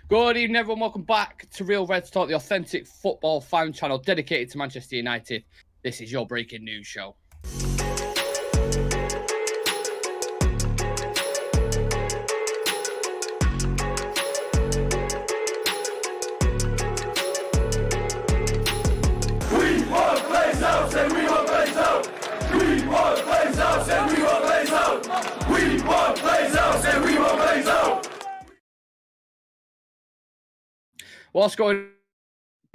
Good evening, everyone. Welcome back to Real Reds Talk, the authentic football fan channel dedicated to Manchester United. This is your breaking news show. We want plays out, and we want plays out. We want plays out, and we want plays out. We want plays out, and we want plays out. What's going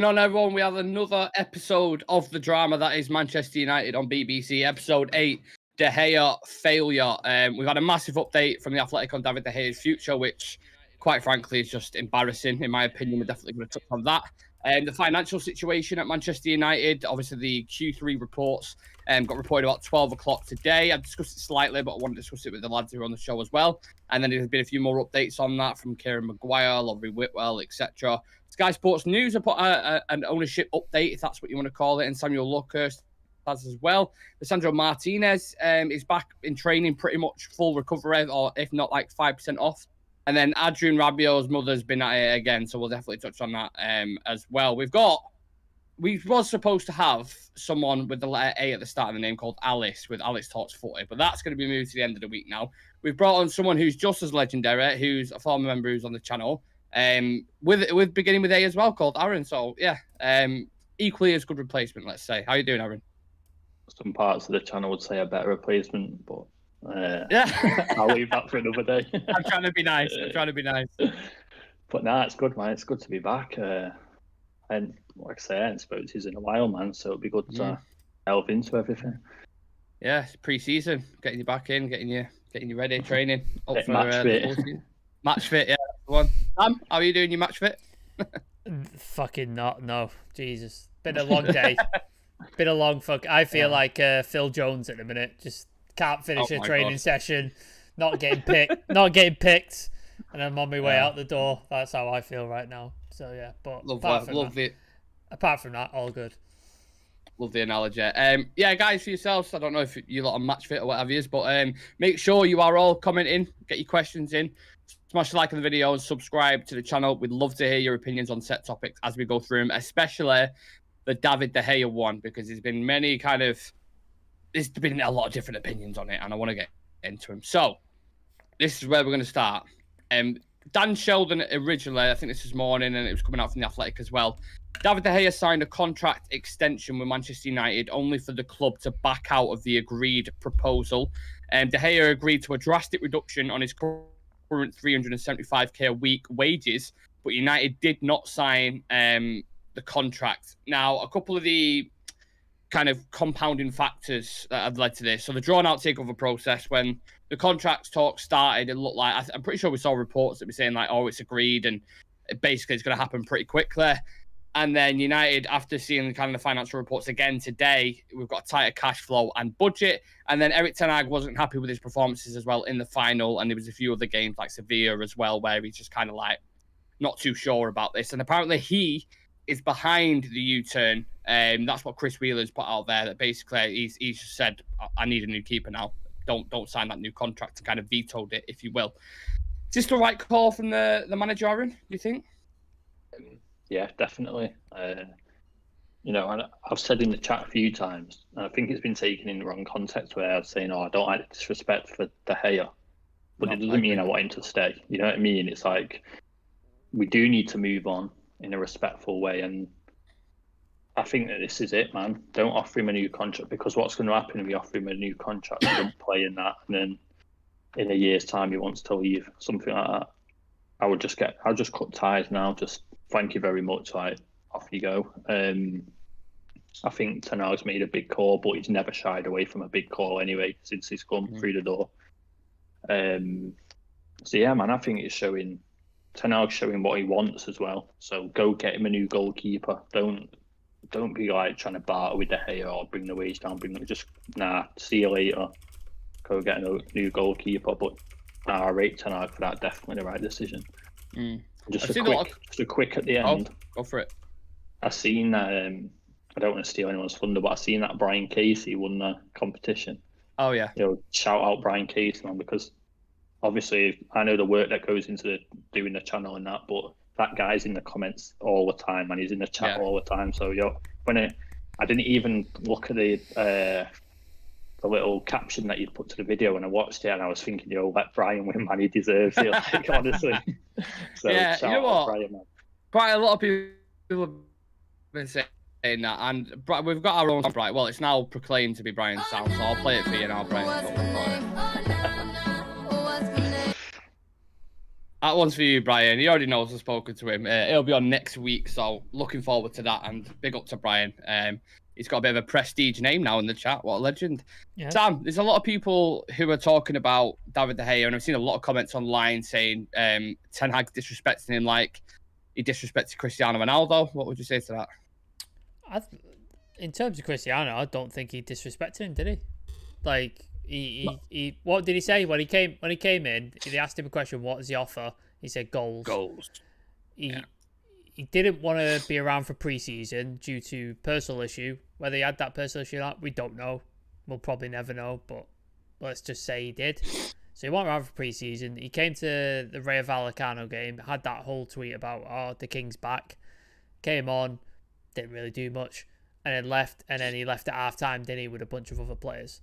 on, everyone? We have another episode of the drama that is Manchester United on BBC, episode 8, De Gea failure. We've had a massive update from the Athletic on David De Gea's future, which, quite frankly, is just embarrassing. In my opinion, we're definitely going to touch on that. The financial situation at Manchester United, obviously the Q3 reports got reported about 12 o'clock today. I've discussed it slightly, but I want to discuss it with the lads who are on the show as well. And then there's been a few more updates on that from Kieran Maguire, Laurie Whitwell, etc. Sky Sports News have put an ownership update, if that's what you want to call it, and Samuel Luckhurst has as well. Lisandro Martinez is back in training, pretty much full recovery, or if not like 5% off. And then Adrian Rabiot's mother's been at it again, so we'll definitely touch on that as well. We was supposed to have someone with the letter A at the start of the name called Alice, with Alice Talks Footy, but that's going to be moved to the end of the week now. We've brought on someone who's just as legendary, who's a former member who's on the channel, with beginning with A as well, called Aaron. So yeah, equally as good replacement, let's say. How you doing, Aaron? Some parts of the channel would say a better replacement, but yeah, I'll leave that for another day. I'm trying to be nice. But nah, it's good, man. It's good to be back. And like I say, I haven't spoken to you in a while, man. So it'll be good to delve into everything. Yeah, it's pre-season, getting you back in, getting you ready, training. Up for, match fit. Match fit, yeah. One. Sam, how are you doing? You match fit? Fucking not. No, Jesus. Been a long day. Been a long fuck. I feel like Phil Jones at the minute. Just can't finish a training session. Not getting picked. And I'm on my way out the door. That's how I feel right now. So yeah, but apart from that, all good. Love the analogy. Yeah, guys, for yourselves, I don't know if you lot on match fit or whatever it is, but make sure you are all commenting, get your questions in, smash the like on the video and subscribe to the channel. We'd love to hear your opinions on set topics as we go through them, especially the David De Gea one, because there's been a lot of different opinions on it, and I want to get into them. So this is where we're going to start. Dan Sheldon originally, I think this was morning, and it was coming out from the Athletic as well. David De Gea signed a contract extension with Manchester United only for the club to back out of the agreed proposal. De Gea agreed to a drastic reduction on his current 375k a week wages, but United did not sign the contract. Now, a couple of the kind of compounding factors that have led to this. So the drawn-out takeover process, when the contracts talk started, it looked like, I'm pretty sure we saw reports that were saying like, oh, it's agreed, and basically it's going to happen pretty quickly. And then United, after seeing kind of the financial reports again today, we've got a tighter cash flow and budget. And then Erik ten Hag wasn't happy with his performances as well in the final. And there was a few other games like Sevilla as well, where he's just kind of like not too sure about this. And apparently he is behind the U-turn. That's what Chris Wheeler's put out there, that basically he's just said, I need a new keeper now. Don't sign that new contract, and kind of vetoed it, if you will. Is this the right call from the manager, Aaron, do you think? Yeah, definitely. And I've said in the chat a few times, and I think it's been taken in the wrong context, where I was saying, I don't like the disrespect for De Gea, but it doesn't mean I want him to stay. You know what I mean? It's like, we do need to move on in a respectful way, and I think that this is it, man. Don't offer him a new contract, because what's going to happen if you offer him a new contract, he doesn't play in that, and then in a year's time he wants to leave, something like that. I'll just cut ties now. Just thank you very much. Like, off you go. I think Ten Hag's made a big call, but he's never shied away from a big call anyway since he's come through the door. So yeah, man, I think it's showing. Ten Hag's showing what he wants as well. So go get him a new goalkeeper. Don't be like trying to barter with De Gea or bring the wage down. See you later. Go get a new goalkeeper. But I rate Ten Hag for that. Definitely the right decision. Just a quick at the end. Go for it. I seen I don't want to steal anyone's thunder, but I seen that Brian Casey won the competition. Oh yeah. Shout out Brian Casey, man, because obviously I know the work that goes into doing the channel and that, but that guy's in the comments all the time, and he's in the chat all the time. So I didn't even look at the little caption that you'd put to the video when I watched it, and I was thinking, let Brian win, man, he deserves it, like, honestly. So yeah, you know what? Brian, man. Quite a lot of people have been saying that, and we've got our own sound, right? Well, it's now proclaimed to be Brian's sound, so I'll play it for you now, Brian. That one's for you, Brian. He already knows I've spoken to him. It'll be on next week, so looking forward to that, and big up to Brian. He's got a bit of a prestige name now in the chat. What a legend. Yeah. Sam, there's a lot of people who are talking about David De Gea, and I've seen a lot of comments online saying Ten Hag disrespecting him like he disrespected Cristiano Ronaldo. What would you say to that? In terms of Cristiano, I don't think he disrespected him, did he? Like, he what did he say when he came in? They asked him a question, what is the offer? He said goals. He didn't want to be around for pre-season due to personal issue. Whether he had that personal issue or not, we don't know. We'll probably never know, but let's just say he did. So he wasn't around for pre-season. He came to the Rayo Vallecano game, had that whole tweet about, the King's back. Came on, didn't really do much, and then left. And then he left at half-time, didn't he, with a bunch of other players.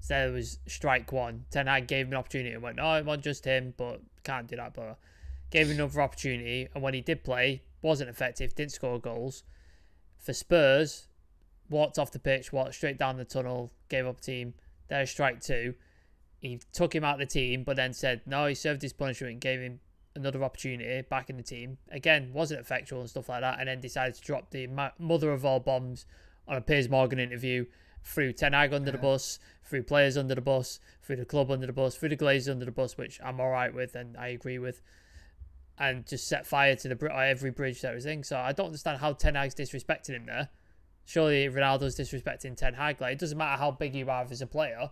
So there was strike one. Ten Hag gave him an opportunity and went, no, it wasn't just him, but can't do that, but gave him another opportunity. And when he did play, wasn't effective, didn't score goals. For Spurs, walked off the pitch, walked straight down the tunnel, gave up team. There's strike two. He took him out of the team, but then said, no, he served his punishment and gave him another opportunity back in the team. Again, wasn't effectual and stuff like that, and then decided to drop the mother of all bombs on a Piers Morgan interview, threw Ten Hag under the bus, threw players under the bus, threw the club under the bus, threw the Glazers under the bus, which I'm all right with and I agree with, and just set fire to every bridge that was in. So I don't understand how Ten Hag's disrespecting him there. Surely Ronaldo's disrespecting Ten Hag. Like, it doesn't matter how big you are as a player.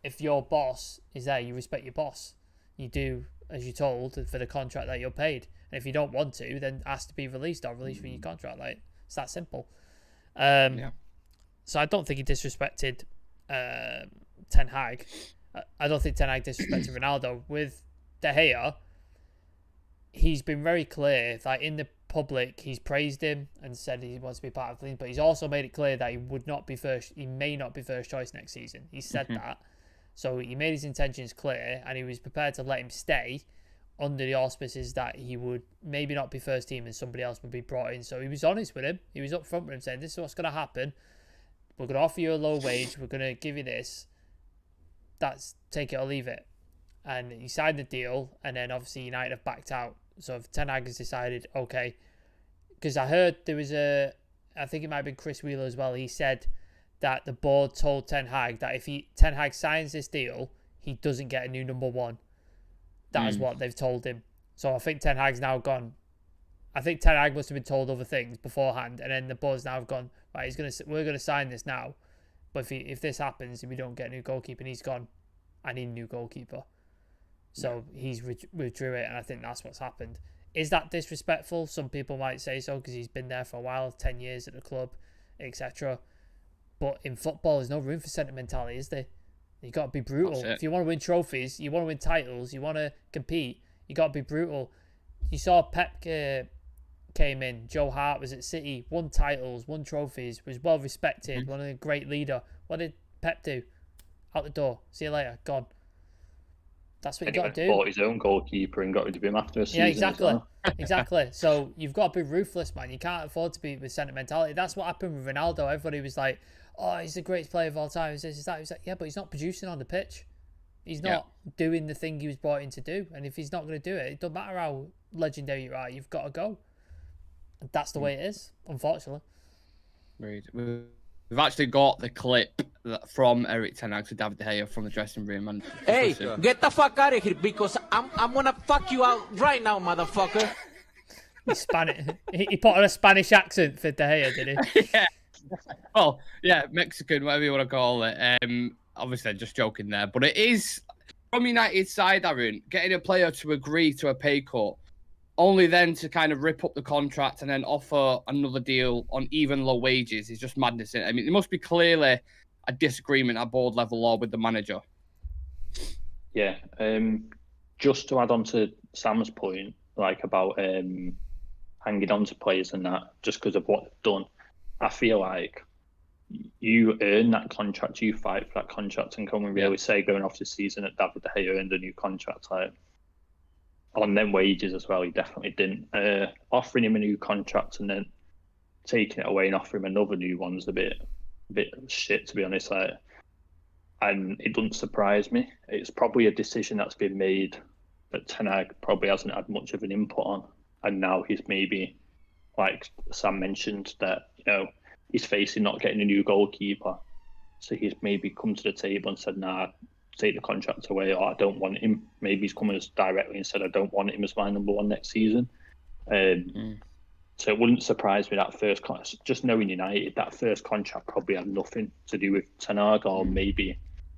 If your boss is there, you respect your boss. You do as you're told for the contract that you're paid. And if you don't want to, then ask to be released or released from your contract. Like, it's that simple. So I don't think he disrespected Ten Hag. I don't think Ten Hag disrespected Ronaldo. With De Gea, he's been very clear that in the public he's praised him and said he wants to be part of the team, but he's also made it clear that he may not be first choice next season. He said that. So he made his intentions clear, and he was prepared to let him stay under the auspices that he would maybe not be first team and somebody else would be brought in. So he was honest with him. He was up front with him, saying, this is what's going to happen. We're going to offer you a low wage. We're going to give you this. That's take it or leave it. And he signed the deal, and then obviously United have backed out. So if Ten Hag has decided, okay, because I heard there was I think it might have been Chris Wheeler as well. He said that the board told Ten Hag that if Ten Hag signs this deal, he doesn't get a new number one. That is what they've told him. So I think Ten Hag's now gone. I think Ten Hag must have been told other things beforehand, and then the board's now gone, right, we're going to sign this now. But if this happens, if we don't get a new goalkeeper, and he's gone, I need a new goalkeeper. So he's withdrew it, and I think that's what's happened. Is that disrespectful? Some people might say so because he's been there for a while, 10 years at the club, etc. But in football, there's no room for sentimentality, is there? You got to be brutal. If you want to win trophies, you want to win titles, you want to compete, you got to be brutal. You saw Pep came in, Joe Hart was at City, won titles, won trophies, was well respected, one of the great leader. What did Pep do? Out the door. See you later. Gone. That's what you got to do. Bought his own goalkeeper and got rid of him after a season. Yeah, exactly. Exactly. So you've got to be ruthless, man. You can't afford to be with sentimentality. That's what happened with Ronaldo. Everybody was like, oh, he's the greatest player of all time. He's this, he's that. He was like, yeah, but he's not producing on the pitch. He's not doing the thing he was brought in to do. And if he's not going to do it, it doesn't matter how legendary you are. You've got to go. And that's the way it is, unfortunately. Right. We've actually got the clip from Eric Ten Hag to David De Gea from the dressing room. And hey, get the fuck out of here because I'm gonna fuck you out right now, motherfucker. He put on a Spanish accent for De Gea, did he? Yeah. Well, yeah, Mexican, whatever you want to call it. Obviously, just joking there, but it is from United's side, Aaron, getting a player to agree to a pay cut, only then to kind of rip up the contract and then offer another deal on even low wages is just madness. I mean, there must be clearly a disagreement at board level or with the manager. Yeah. Just to add on to Sam's point, like about hanging on to players and that just because of what they've done. I feel like you earn that contract, you fight for that contract, and can we really say going off the season that David De Gea earned a new contract like on them wages as well? He definitely didn't. Offering him a new contract and then taking it away and offering him another new one's a bit shit, to be honest. Like, and it doesn't surprise me. It's probably a decision that's been made that Ten Hag probably hasn't had much of an input on, and now he's maybe, like Sam mentioned, that he's facing not getting a new goalkeeper, so he's maybe come to the table and said, "Nah, take the contract away," or "I don't want him." Maybe he's come as directly and said, "I don't want him as my number one next season." So it wouldn't surprise me that first contract, just knowing United, that first contract probably had nothing to do with Ten Hag, or maybe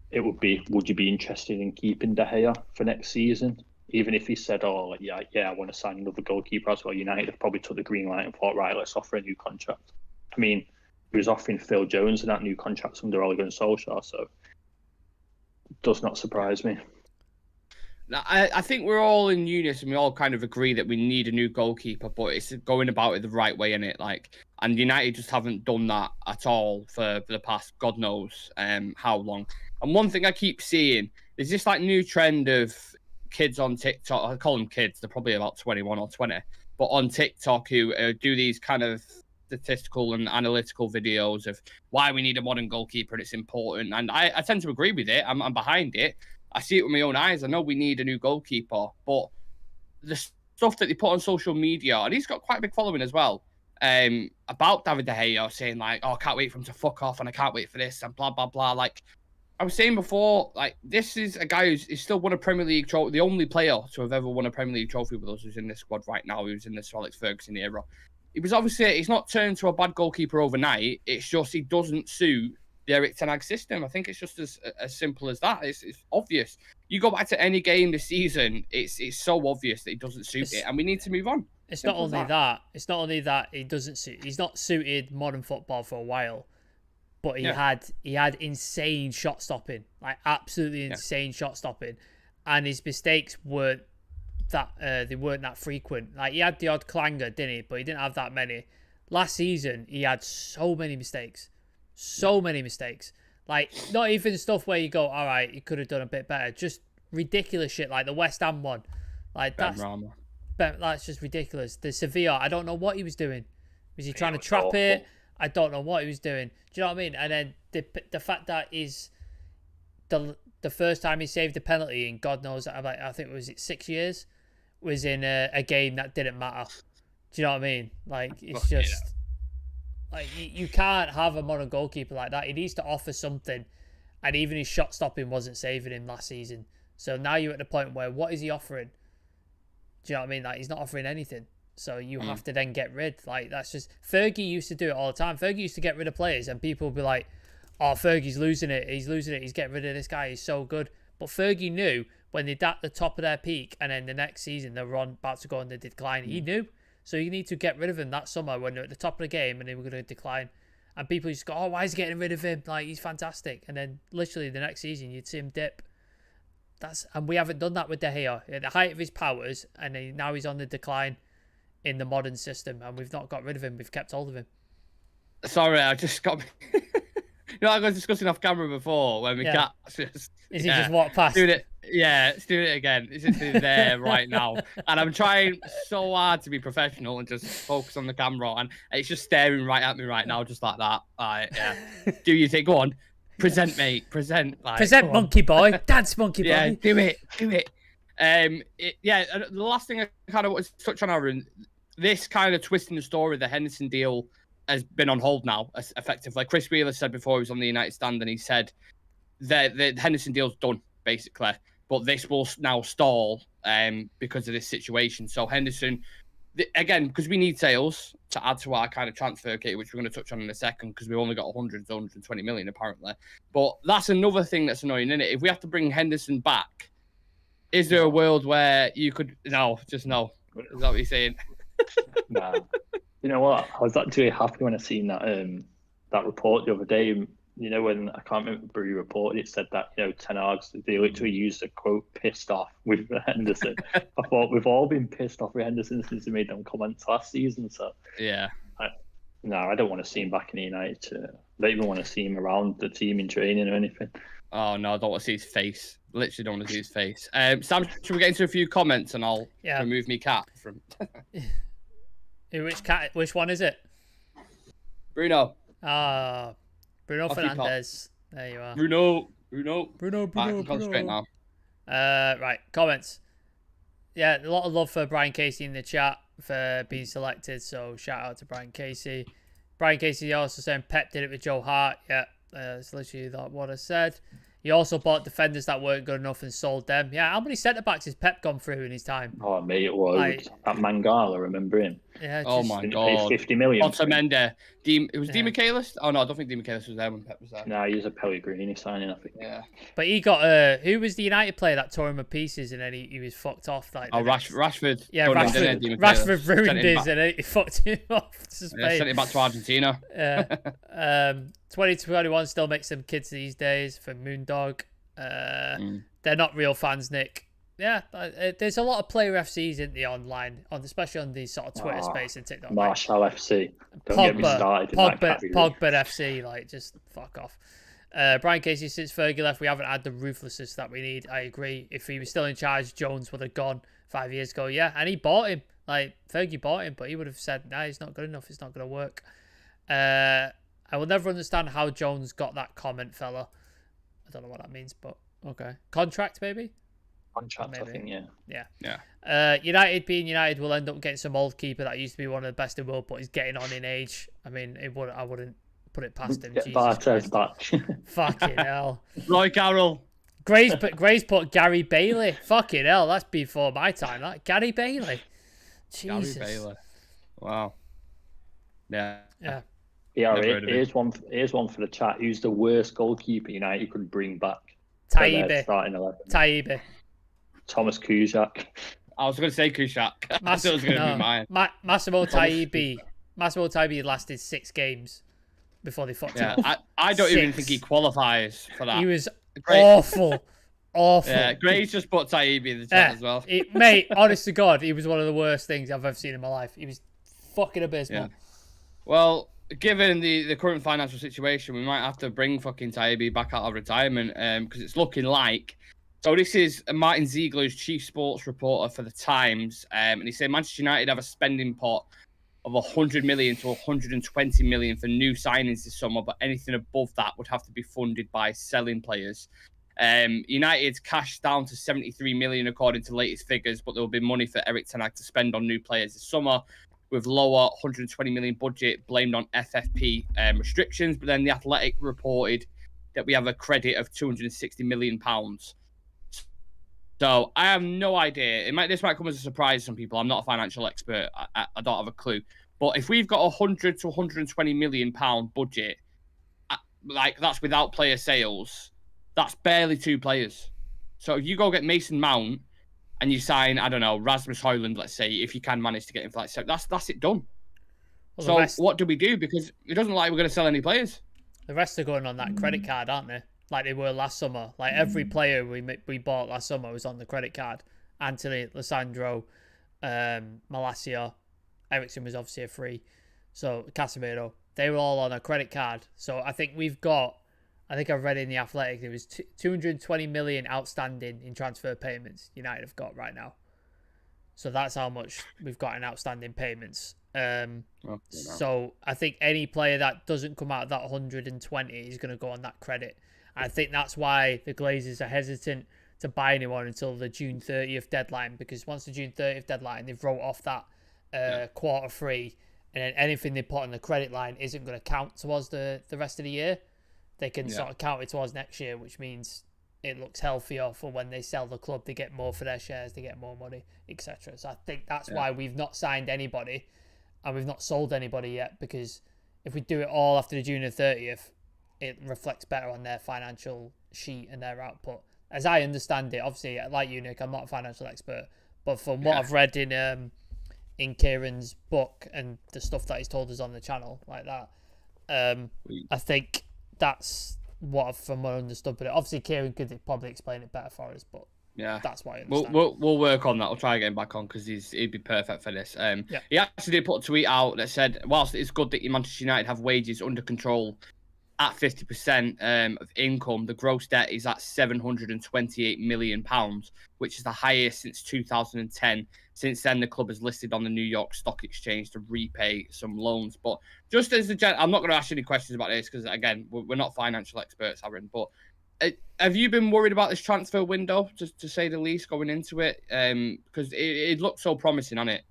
it would be, would you be interested in keeping De Gea for next season? Even if he said, "Oh, yeah, I want to sign another goalkeeper as well," United have probably took the green light and thought, "Right, let's offer a new contract." I mean, he was offering Phil Jones and that new contract under Ole Gunnar Solskjaer, so it does not surprise me. I think we're all in unison. We all kind of agree that we need a new goalkeeper, but it's going about it the right way, innit? And United just haven't done that at all for the past God knows how long. And one thing I keep seeing is this new trend of kids on TikTok. I call them kids. They're probably about 21 or 20, but on TikTok who do these kind of statistical and analytical videos of why we need a modern goalkeeper and it's important. And I tend to agree with it. I'm behind it. I see it with my own eyes. I know we need a new goalkeeper, but the stuff that they put on social media, and he's got quite a big following as well, about David De Gea, saying "Oh, I can't wait for him to fuck off, and I can't wait for this, and blah blah blah." Like I was saying before, this is a guy who's still won a Premier League trophy, the only player to have ever won a Premier League trophy with us, who's in this squad right now, who's in the Sir Alex Ferguson era. It was obviously, he's not turned to a bad goalkeeper overnight. It's just he doesn't suit the Erik ten Hag system. I think it's just as simple as that. It's obvious. You go back to any game this season, it's so obvious that he doesn't suit it, and we need to move on. It's not only that. It's not only that he doesn't suit. He's not suited modern football for a while, but he had insane shot stopping, absolutely insane shot stopping, and his mistakes weren't that frequent. He had the odd clanger, didn't he? But he didn't have that many. Last season, he had so many mistakes. Many mistakes. Not even stuff where you go, all right, he could have done a bit better. Just ridiculous shit, like the West Ham one. That's just ridiculous. The Sevilla, I don't know what he was doing. Was he trying to trap it? I don't know what he was doing. Do you know what I mean? And then the fact that is the first time he saved a penalty in God knows, I think it 6 years, was in a game that didn't matter. Do you know what I mean? It's just... you can't have a modern goalkeeper like that. He needs to offer something, and even his shot stopping wasn't saving him last season. So now you're at the point where, what is he offering? Do you know what I mean? He's not offering anything. So you have to then get rid. That's just... Fergie used to do it all the time. Fergie used to get rid of players, and people would be like, "Oh, Fergie's losing it. He's losing it. He's getting rid of this guy. He's so good." But Fergie knew when they're at the top of their peak, and then the next season they're about to go on the decline. He knew. So you need to get rid of him that summer when they're at the top of the game and they were going to decline. And people just go, "Oh, why is he getting rid of him? He's fantastic." And then literally the next season, you'd see him dip. And we haven't done that with De Gea. At the height of his powers, and now he's on the decline in the modern system, and we've not got rid of him. We've kept hold of him. Sorry, I just got... I was discussing off camera before when we cat just... Is he just walked past? Let's do it again. It's just there right now. And I'm trying so hard to be professional and just focus on the camera, and it's just staring right at me right now, just like that. Do you think? Go on. Present, mate. Present. Present, monkey boy. Dance, monkey boy. Yeah, do it. The last thing I kind of want to touch on, Aaron, this kind of twisting the story, the Henderson deal has been on hold now, effectively. Chris Wheeler said before he was on the United stand, and he said that the Henderson deal's done, basically. But this will now stall because of this situation. So Henderson, again, because we need sales to add to our kind of transfer kit, which we're going to touch on in a second, because we've only got 120 million apparently. But that's another thing that's annoying, isn't it? If we have to bring Henderson back, is there a world where you could... No, just no. Is that what you're saying? Nah. You know what? I was actually happy when I seen that report the other day when I can't remember who reported it, said that Ten Hag's, they literally used the quote "pissed off" with Henderson. I thought we've all been pissed off with Henderson since he made them comments last season. So yeah, I don't want to see him back in the United. I don't even want to see him around the team in training or anything. Oh no, I don't want to see his face. Literally don't want to see his face. Sam, should we get into a few comments and I'll remove me cat from? Which cat? Which one is it? Bruno. Bruno Fernandes. There you are. Bruno. Bruno. Concentrate now. Right, comments. Yeah, a lot of love for Brian Casey in the chat for being selected. So shout out to Brian Casey. Brian Casey also saying Pep did it with Joe Hart. Yeah, that's literally what I said. He also bought defenders that weren't good enough and sold them. Yeah, how many centre backs has Pep gone through in his time? Oh, mate, it was at Mangala. Remember him? Yeah. Oh my god. 50 million. Otamendi. It was Di Michaelis? Oh no, I don't think Di Michaelis was there when Pep was there. No, he was a Pellegrini signing, I think. Yeah. But he got who was the United player that tore him to pieces and then he was fucked off like. Rashford. Yeah, Rashford ruined his and he fucked him off to Spain. Yeah, sent him back to Argentina. Yeah. 2021 still makes some kids these days for Moondog. They're not real fans, Nick. Yeah, there's a lot of player FCs in the online, especially on these sort of Twitter space and TikTok. Marshall FC. Don't get me started. Pogba FC, like just fuck off. Brian Casey, since Fergie left, we haven't had the ruthlessness that we need. I agree. If he was still in charge, Jones would have gone 5 years ago. Yeah, and he bought him. Like Fergie bought him, but he would have said, "Nah, he's not good enough. It's not going to work." I will never understand how Jones got that comment, fella. I don't know what that means, but okay. Contract, maybe? Contract, maybe. I think, yeah. United being United will end up getting some old keeper that used to be one of the best in the world, but he's getting on in age. I mean, I wouldn't put it past him. Bartes back. Fucking hell. Roy Carroll. Gray's put Gary Bailey. Fucking hell, that's before my time. That Gary Bailey. Jesus. Gary Bailey. Wow. Yeah. Yeah. Yeah, here's one for the chat. Who's the worst goalkeeper United could bring back? Taibbi. Starting 11. Taibbi. Thomas Kuszczak. I was going to say Kuszczak. I thought it was going to be mine. Massimo Taibbi. Massimo Taibbi lasted 6 games before they fucked him. I don't even think he qualifies for that. He was awful. Awful. Yeah, Gray's just put Taibbi in the chat as well. Mate, honest to God, he was one of the worst things I've ever seen in my life. He was fucking abysmal. Yeah. Well, given the current financial situation, we might have to bring fucking Taibbi back out of retirement because it's looking like. So this is Martin Ziegler's chief sports reporter for the Times, and he said Manchester United have a spending pot of 100 million to 120 million for new signings this summer, but anything above that would have to be funded by selling players. United's cash down to 73 million according to latest figures, but there will be money for Erik ten Hag to spend on new players this summer, with lower 120 million budget blamed on FFP restrictions. But then The Athletic reported that we have a credit of 260 million pounds. So I have no idea. This might come as a surprise to some people. I'm not a financial expert. I don't have a clue. But if we've got 100 to 120 million pound budget, like that's without player sales, that's barely 2 players. So if you go get Mason Mount and you sign, I don't know, Rasmus Højlund, let's say, if you can manage to get him for like, that's it done. Well, so what do we do? Because it doesn't look like we're going to sell any players. The rest are going on that credit card, aren't they? Like they were last summer. Like every player we bought last summer was on the credit card. Anthony, Lisandro, Malacia, Eriksen was obviously a free. So Casemiro, they were all on a credit card. So I think I've read in The Athletic, there was 220 million outstanding in transfer payments United have got right now. So that's how much we've got in outstanding payments. So I think any player that doesn't come out of that 120 is going to go on that credit. I think that's why the Glazers are hesitant to buy anyone until the June 30th deadline, because once the June 30th deadline, they've wrote off that quarter free, and then anything they put on the credit line isn't going to count towards the rest of the year. They can sort of count it towards next year, which means it looks healthier for when they sell the club. They get more for their shares, they get more money, etc. So I think that's why we've not signed anybody and we've not sold anybody yet, because if we do it all after the June 30th, it reflects better on their financial sheet and their output. As I understand it, obviously, like you, Nick, I'm not a financial expert, but from what I've read in Kieran's book and the stuff that he's told us on the channel, like that, I think that's from what I understood. But obviously, Kieran could probably explain it better for us. But yeah, that's why I we'll understand. we'll work on that. We'll try to get him back on because he'd be perfect for this. He actually did put a tweet out that said, whilst it's good that Manchester United have wages under control at 50% of income, the gross debt is at £728 million, which is the highest since 2010. Since then, the club has listed on the New York Stock Exchange to repay some loans. But just as I'm not going to ask any questions about this because, again, we're not financial experts, Aaron. But have you been worried about this transfer window, just to say the least, going into it? Because it looked so promising, hasn't it?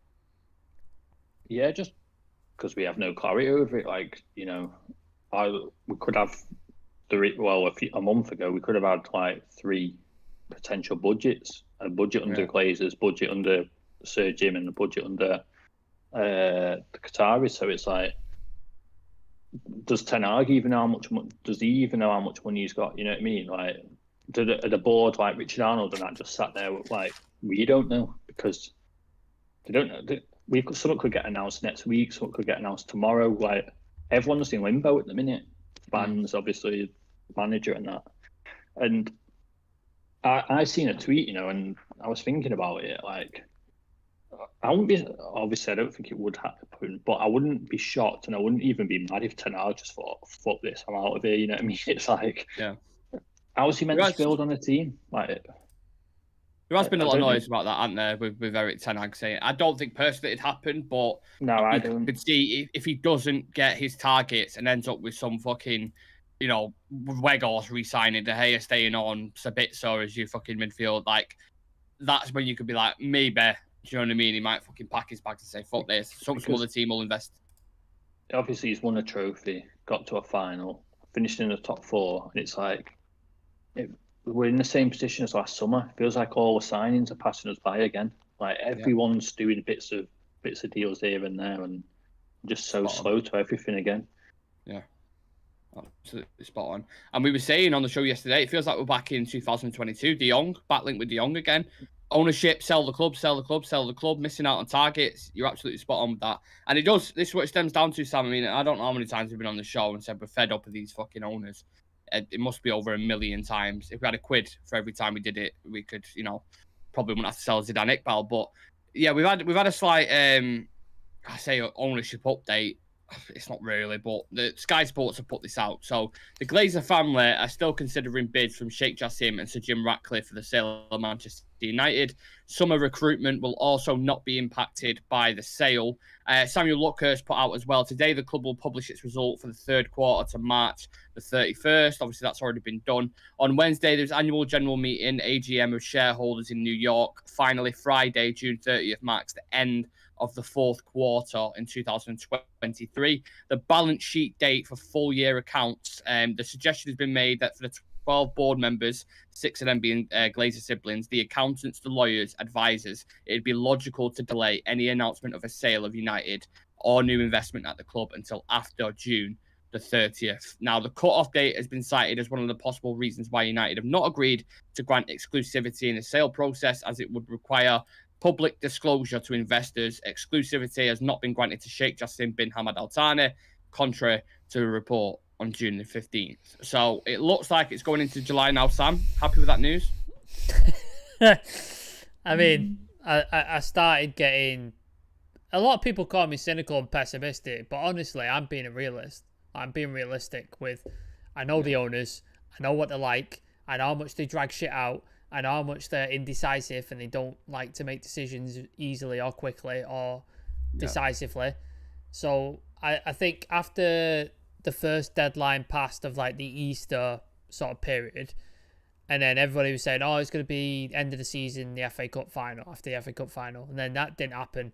Yeah, just because we have no clarity over it. Like, you know, we could have a month ago, we could have had like 3 potential budgets: a budget under Glazers, budget under Sir Jim, and a budget under the Qataris. So it's like, does Ten Hag even know how much? Does he even know how much money he's got? You know what I mean? Like, are the board like Richard Arnold and that just sat there with, like, we don't know, because they don't know. Something could get announced next week. Something could get announced tomorrow. Like, everyone's in limbo at the minute. Fans, obviously, manager and that. And I seen a tweet, you know, and I was thinking about it. Like, I wouldn't be, obviously, I don't think it would happen, but I wouldn't be shocked, and I wouldn't even be mad if Ten Hag just thought, fuck this, I'm out of here. You know what I mean? It's like, how's he meant to build on a team? Like, there has been a lot of noise about that, hasn't there, with Eric Ten Hag saying, I don't think personally it'd happen, but no, I don't. You could see if he doesn't get his targets and ends up with some fucking, you know, Weghorst re-signing, De Gea staying on, Sabitzer as your fucking midfield, like, that's when you could be like, maybe, do you know what I mean? He might fucking pack his bags and say, fuck this. Some other team will invest. Obviously, he's won a trophy, got to a final, finished in the top 4, and it's like, we're in the same position as last summer. It feels like all the signings are passing us by again. Like, everyone's doing bits of deals here and there, and just so slow to everything again. Yeah, absolutely spot on. And we were saying on the show yesterday, it feels like we're back in 2022. De Jong, battling with De Jong again. Ownership, sell the club, missing out on targets. You're absolutely spot on with that. And it does, this is what it stems down to, Sam. I mean, I don't know how many times we've been on the show and said we're fed up with these fucking owners. It must be over 1 million times. If we had a quid for every time we did it, we could, you know, probably wouldn't have to sell Zidane Iqbal. But yeah, we've had a slight, I say, ownership update. It's not really, but the Sky Sports have put this out. So the Glazer family are still considering bids from Sheikh Jassim and Sir Jim Ratcliffe for the sale of Manchester United. Summer recruitment will also not be impacted by the sale. Samuel Luckhurst put out as well, today the club will publish its result for the third quarter to March the 31st. Obviously, that's already been done. On Wednesday, there's annual general meeting, AGM of shareholders in New York. Finally, Friday, June 30th, marks the end of the fourth quarter in 2023. The balance sheet date for full year accounts, the suggestion has been made that for the 12 board members, 6 of them being Glazer siblings, the accountants, the lawyers, advisors, it'd be logical to delay any announcement of a sale of United or new investment at the club until after June the 30th. Now, the cut-off date has been cited as one of the possible reasons why United have not agreed to grant exclusivity in the sale process, as it would require public disclosure to investors. Exclusivity has not been granted to Sheikh Jassim bin Hamad Al Thani, contrary to a report on June the 15th. So it looks like it's going into July now, Sam. Happy with that news? I mean, I started getting... A lot of people call me cynical and pessimistic, but honestly, I'm being a realist. I'm being realistic with... I know the owners. I know what they're like. I know how much they drag shit out. I know how much they're indecisive and they don't like to make decisions easily or quickly or decisively. So I think after the first deadline passed of like the Easter sort of period, and then everybody was saying, oh, it's going to be end of the season, the FA Cup final, after the FA Cup final. And then that didn't happen.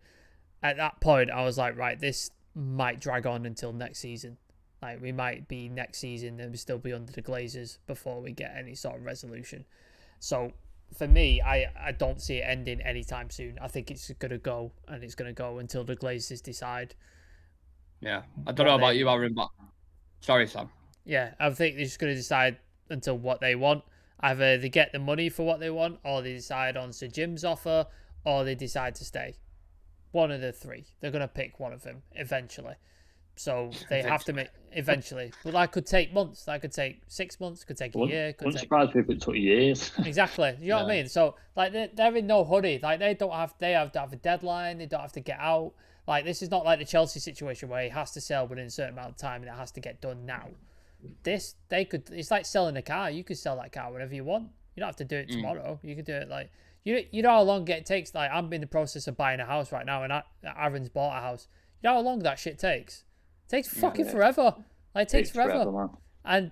At that point, I was like, right, this might drag on until next season. Like, we might be next season and we still be under the Glazers before we get any sort of resolution. So for me, I don't see it ending anytime soon. I think it's going to go, and it's going to go until the Glazers decide. Yeah. I don't know about you, Aaron, but... Sorry, Sam. Yeah, I think they're just going to decide until what they want. Either they get the money for what they want, or they decide on Sir Jim's offer, or they decide to stay. One of the three. They're going to pick one of them eventually. So they have to make eventually. But that could take months. That could take 6 months. Could take a year. Wouldn't surprise me if it took years. Exactly. You know what I mean? So like they're in no hurry. Like they have to have a deadline. They don't have to get out. Like this is not like the Chelsea situation where he has to sell within a certain amount of time and it has to get done now. It's like selling a car. You could sell that car whenever you want. You don't have to do it tomorrow. You could do it like you know how long it takes. Like I'm in the process of buying a house right now, and Aaron's bought a house. You know how long that shit takes? It takes fucking forever. Like it takes forever. Man. And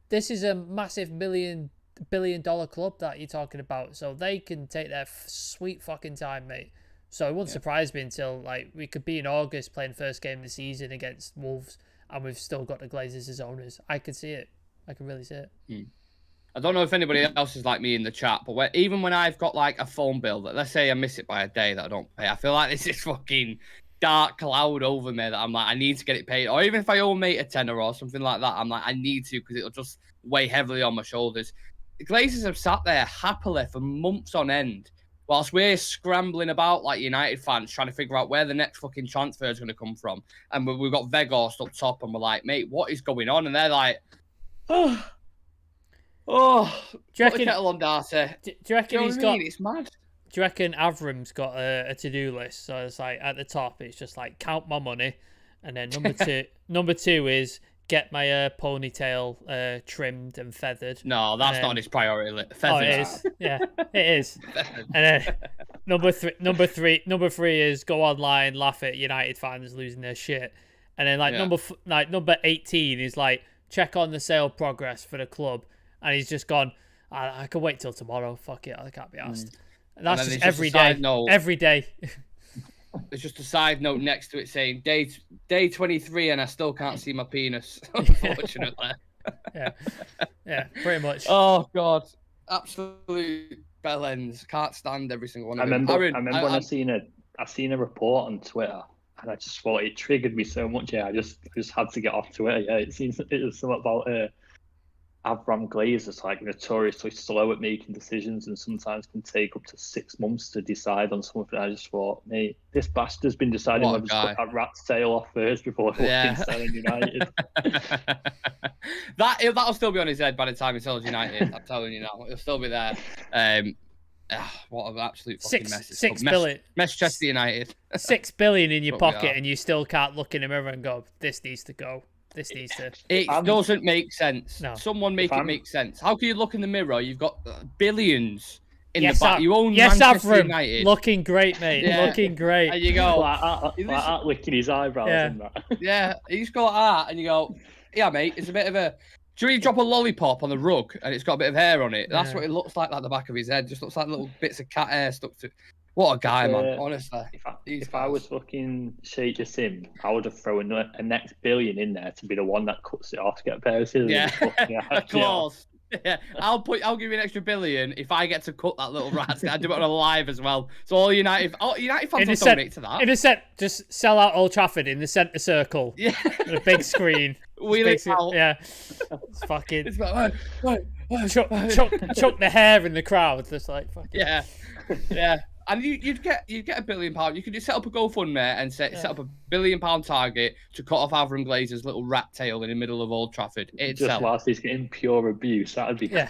this is a massive billion-dollar club that you're talking about, so they can take their sweet fucking time, mate. So it wouldn't surprise me until like we could be in August playing first game of the season against Wolves, and we've still got the Glazers as owners. I can see it. I can really see it. I don't know if anybody else is like me in the chat, but even when I've got like a phone bill that, let's say I miss it by a day that I don't pay, I feel like this is fucking dark cloud over me that I'm like, I need to get it paid. Or even if I owe a mate a tenner or something like that, I'm like, I need to, because it'll just weigh heavily on my shoulders. The Glazers have sat there happily for months on end, whilst we're scrambling about like United fans trying to figure out where the next fucking transfer is going to come from. And we've got Weghorst up top and we're like, mate, what is going on? And they're like, do you reckon, kettle on Darcy. Do you reckon he's got... It's mad. Do you reckon Avram's got a to-do list? So it's like at the top, it's just like count my money, and then number two is get my ponytail trimmed and feathered. No, that's not his priority list. Feathered. Oh, it is. Yeah, it is. And then number three is go online, laugh at United fans losing their shit, and then number 18 is like check on the sale progress for the club, and he's just gone. I can wait till tomorrow. Fuck it, I can't be asked. That's just every day. Every day. There's just a side note next to it saying day 23 and I still can't see my penis, unfortunately. Yeah, pretty much. Oh God, absolute bellends. Can't stand every single one of them. I remember when I seen a report on Twitter and I just thought it triggered me so much. Yeah, I just had to get off Twitter. Yeah, it was something about Avram Glazer's like notoriously slow at making decisions and sometimes can take up to 6 months to decide on something. I just thought, mate, this bastard's been deciding whether to put that rat's tail off first before selling United. That'll still be on his head by the time he sells United. I'm telling you now, it'll still be there. What an absolute fucking mess! $6 billion. Manchester United. $6 billion in your pocket, and you still can't look in the mirror and go, "This needs to go." This needs to. It doesn't make sense. No. Someone make it make sense. How can you look in the mirror? You've got billions in the back. You own Manchester United. Looking great, mate. Yeah. Looking great. And you go, like licking his eyebrows and that. Yeah, he's got that, and you go, yeah, mate. It's a bit of a. Do you drop a lollipop on the rug and it's got a bit of hair on it? That's what it looks like the back of his head. Just looks like little bits of cat hair stuck to it. What a guy, man, honestly. If I was fucking Sheikh Jassim, I would have thrown a next billion in there to be the one that cuts it off to get a pair of scissors. Yeah, a clause. Yeah, I'll give you an extra billion if I get to cut that little rat. I do it on a live as well. So all United fans will donate to that. In a set, just sell out Old Trafford in the centre circle. Yeah, with a big screen. Out. Yeah, it's fucking. It's like, chuck the hair in the crowd. Just like fucking. Yeah. And you'd get £1 billion. You could just set up a GoFundMe and set up £1 billion target to cut off Avram Glazer's little rat tail in the middle of Old Trafford. Just whilst he's getting pure abuse, that'd be yeah.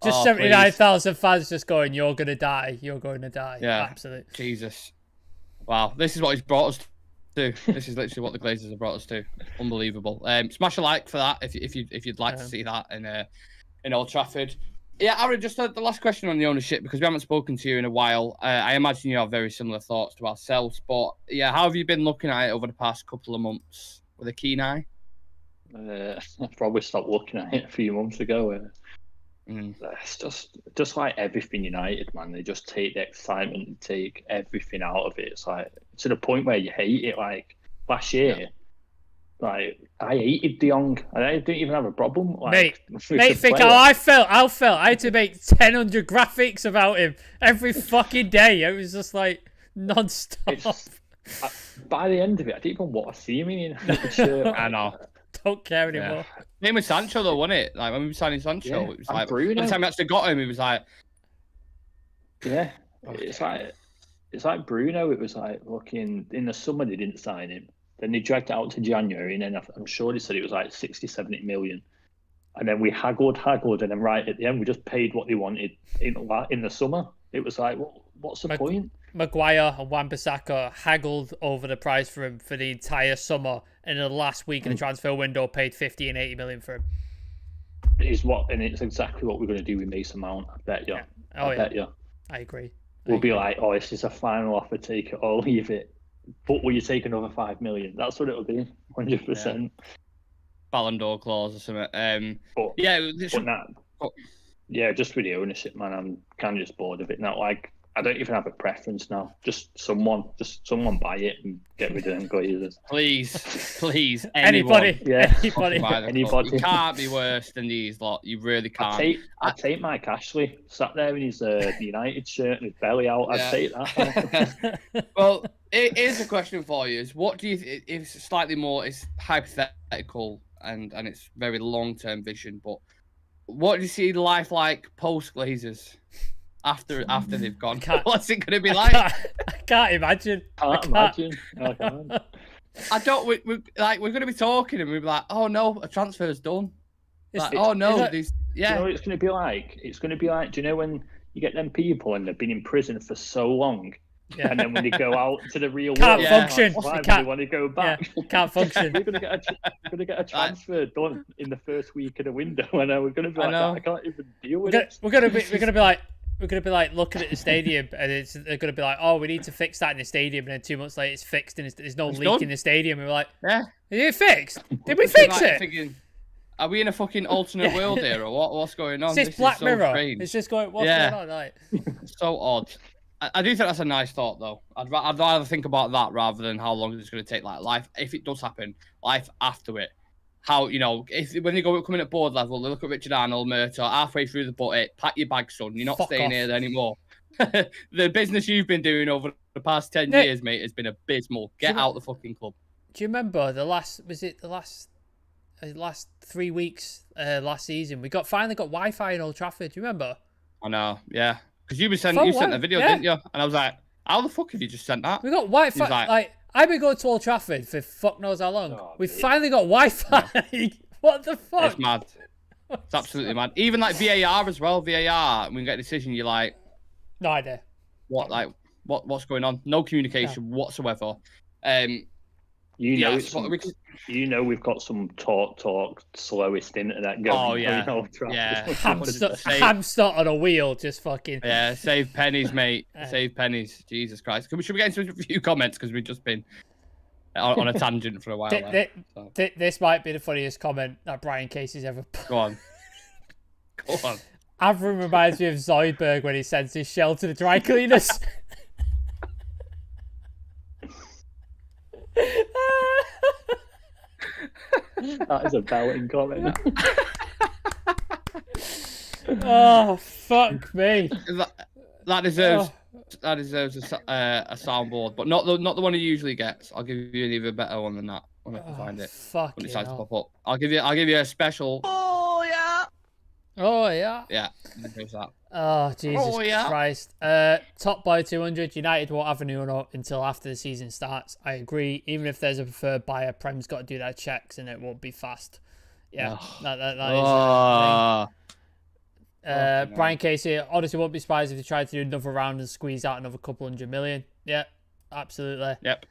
Just 79,000 fans just going, "You're gonna die. You're going to die." Yeah, absolutely. Jesus. Wow, this is what he's brought us to. This is literally what the Glazers have brought us to. Unbelievable. Smash a like for that if you'd like to see that in Old Trafford. Yeah, Aaron, just the last question on the ownership, because we haven't spoken to you in a while. I imagine you have very similar thoughts to ourselves, but yeah, how have you been looking at it over the past couple of months with a keen eye? I probably stopped looking at it a few months ago. It's just like everything United, man. They just take the excitement and take everything out of it. It's like to the point where you hate it. Like last year, like I hated De Jong, and I didn't even have a problem. Like, mate, think how I felt. I had to make 1,000 graphics about him every fucking day. It was just like non-stop. By the end of it, I didn't even want to see him in the shirt. I know. Don't care anymore. Same with Sancho though, wasn't it? Like when we were signing Sancho, it was like Bruno. by the time we actually got him, it was like, it's like Bruno. It was like looking in the summer they didn't sign him. Then they dragged it out to January, and then I'm sure they said it was like 60, 70 million. And then we haggled, and then right at the end, we just paid what they wanted in the summer. It was like, what's the point? Maguire and Wan-Bissaka haggled over the price for him for the entire summer, and in the last week of the transfer window, paid 50 and 80 million for him. And it's exactly what we're going to do with Mason Mount. I bet you. Yeah. I bet you. I agree. We'll be like, oh, this is a final offer, take it or leave it. But will you take another 5 million? That's what it'll be, 100%. Ballon d'Or clause or something. Just with the ownership, man, I'm kind of just bored of it now. Like, I don't even have a preference now. Just someone buy it and get rid of them Glazers. Please, anybody. Yeah, anybody. You can't be worse than these lot. You really can't. I'd take Mike Ashley sat there in his United shirt and his belly out. I'd take that. Well, here's a question for you: is what do you? It's slightly more. It's hypothetical and it's very long-term vision. But what do you see life like post Glazers? After they've gone, what's it going to be like? I can't imagine. I can't. I don't. We're going to be talking, and we'll be like, "Oh no, a transfer's done." Like, Do you know what it's going to be like? It's going to be like, do you know when you get them people and they've been in prison for so long, and then when they go out to the real world, function. Why they want to go back? Yeah, can't function. We're going to get a transfer done in the first week of the window, and we're going to be like, I can't even deal with it. We're going to be like looking at the stadium, and they're going to be like, oh, we need to fix that in the stadium, and then 2 months later it's fixed, and there's no leak done in the stadium. And we're like, yeah, is it fixed? Did we fix it? Thinking, are we in a fucking alternate world here, or what's going on? It's Black Mirror. It's just going, what's going on? Like, so odd. I do think that's a nice thought, though. I'd rather think about that rather than how long it's going to take. Like life, if it does happen, life after it. How, when they come in at board level, they look at Richard Arnold, Murtaugh, halfway through the butt, pack your bag, son. You're not staying here anymore. The business you've been doing over the past 10 years, mate, has been abysmal. Get out the fucking club. Do you remember the last 3 weeks last season? We finally got Wi-Fi in Old Trafford. Do you remember? I know, yeah. Because you sent the video, didn't you? And I was like, how the fuck have you just sent that? We got Wi-Fi. Like I've been going to Old Trafford for fuck knows how long. We finally got Wi-Fi. Yeah. What the fuck? It's mad. It's absolutely mad. Even like VAR as well. VAR, when you get a decision, you're like, no idea. What's going on? No communication whatsoever. We've got some talk slowest internet going. Oh yeah, hamster on a wheel, just fucking. Yeah, save pennies, mate. Save pennies. Jesus Christ. Should we get into a few comments because we've just been on a tangent for a while. This might be the funniest comment that Brian Casey's ever put. Go on. Avram reminds me of Zoidberg when he sends his shell to the dry cleaners. That is a belting comment. Oh, fuck me. That deserves a soundboard, but not the one he usually gets. I'll give you an even better one than that when I can find it. Fuck when it decides to pop up. I'll give you a special. Oh yeah. Yeah. There's that. Oh Jesus Christ. Top by 200. United won't have a new one until after the season starts. I agree. Even if there's a preferred buyer, Prem's got to do their checks and it won't be fast. Yeah, that is. Brian Casey, honestly, won't be surprised if they tried to do another round and squeeze out another couple $100 million. Yeah, absolutely. Yep.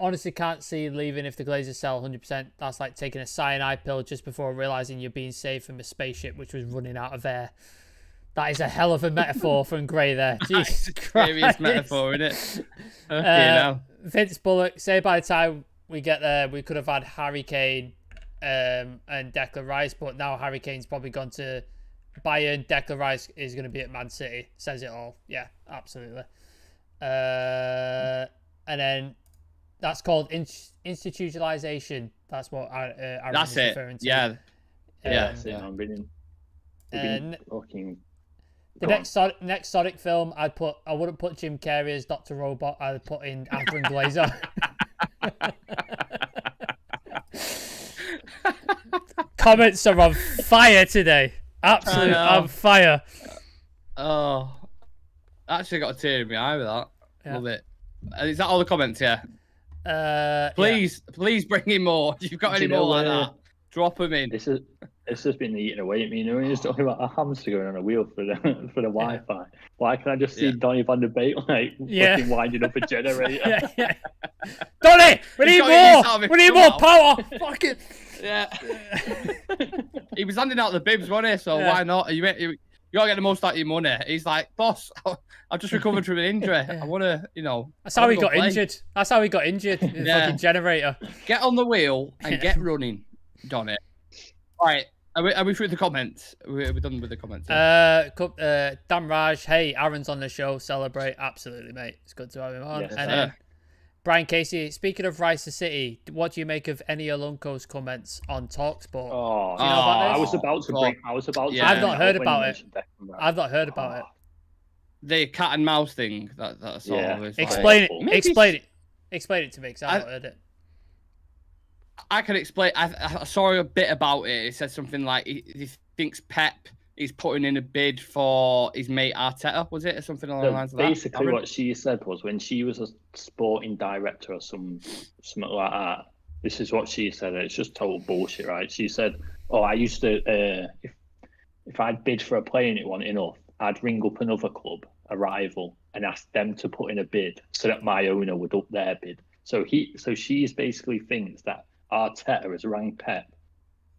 Honestly, can't see leaving if the Glazers sell 100%. That's like taking a cyanide pill just before realizing you're being saved from a spaceship which was running out of air. That is a hell of a metaphor from Gray there. Jesus Christ. Serious metaphor, isn't it? Vince Bullock, say by the time we get there, we could have had Harry Kane and Declan Rice, but now Harry Kane's probably gone to Bayern. Declan Rice is going to be at Man City. Says it all. Yeah, absolutely. And then that's called institutionalization. That's what Aaron was referring to. Yeah. I'm reading. The next Sonic film, I wouldn't put Jim Carrey as Dr. Robot. I'd put in Aaron Glazer. Comments are on fire today. Absolutely on fire. Oh, I actually got a tear in my eye with that. Yeah. Love it. Is that all the comments? Yeah. Please bring in more. If you've got any more like that, drop them in. This has been eating away at me. You know, when you're talking about a hamster going on a wheel for the Wi-Fi. Why can I just see Donny van der Beek fucking winding up a generator? Donny, we need more. We need more power. Fuck it. Yeah. He was handing out the bibs, wasn't he? So why not? You gotta get the most out of your money. He's like, boss, I've just recovered from an injury. I want to, That's how he got injured. That's how he got injured. The fucking generator. Get on the wheel and get running, Donny. All right. Are we through the comments? Are we done with the comments? Dan Raj, hey, Aaron's on the show. Celebrate. Absolutely, mate. It's good to have him on. Yes, and then Brian Casey, speaking of Rice City, what do you make of Eni Alonco's comments on TalkSport? Oh, do you know about this? I was about to. Yeah. I've not heard about it. I've not heard about it. The cat and mouse thing. That's all. Explain it. Explain it to me, because I've not heard it. I can explain. I saw a bit about it. It said something like he thinks Pep is putting in a bid for his mate Arteta, was it, or something along the lines of that? Basically, what she said was when she was a sporting director or something like that. This is what she said. It's just total bullshit, right? She said, "Oh, I used to if I'd bid for a player and it wasn't enough, I'd ring up another club, a rival, and ask them to put in a bid so that my owner would up their bid." So she's basically thinks that Arteta has rang Pep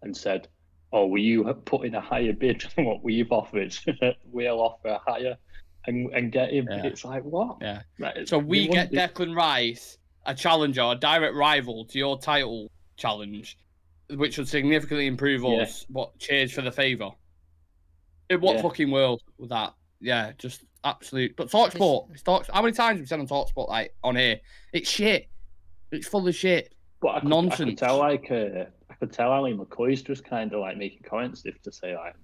and said, "Oh, will you put in a higher bid than what we've offered? We'll offer a higher and get him." Yeah. It's like, what? Yeah. Right. So we get Declan Rice, a challenger, a direct rival to your title challenge, which would significantly improve us. What, cheers for the favour? In what fucking world with that? Yeah, just absolute. But TalkSport, how many times have we said on TalkSport, like, on here? It's shit. It's full of shit. But Nonsense. I could tell Ali McCoy's just kind of like making comments if to say like,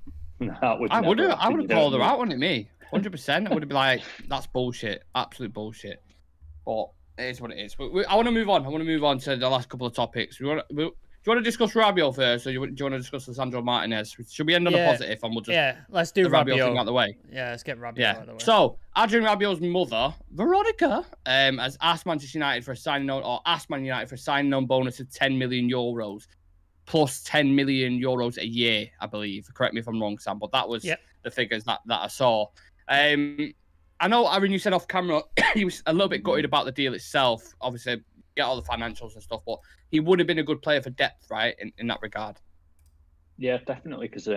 I would have called her out, wouldn't it? Me, 100%. I would have been like, that's bullshit, absolute bullshit. But it is what it is. But I want to move on. I want to move on to the last couple of topics. Do you want to discuss Rabiot first, or do you want to discuss Lisandro Martinez? Should we end on a positive, and we'll just let's do Rabiot thing out the way. Yeah, let's get Rabiot out of the way. So Adrian Rabiot's mother, Veronica, has asked Manchester United for a signing on, or asked Man United for a signing on bonus of €10 million plus €10 million a year, I believe. Correct me if I'm wrong, Sam, but that was the figures that I saw. I know, Aaron, you said off camera he was a little bit gutted about the deal itself. Obviously, get all the financials and stuff, but he would have been a good player for depth, right, in that regard. Yeah, definitely, because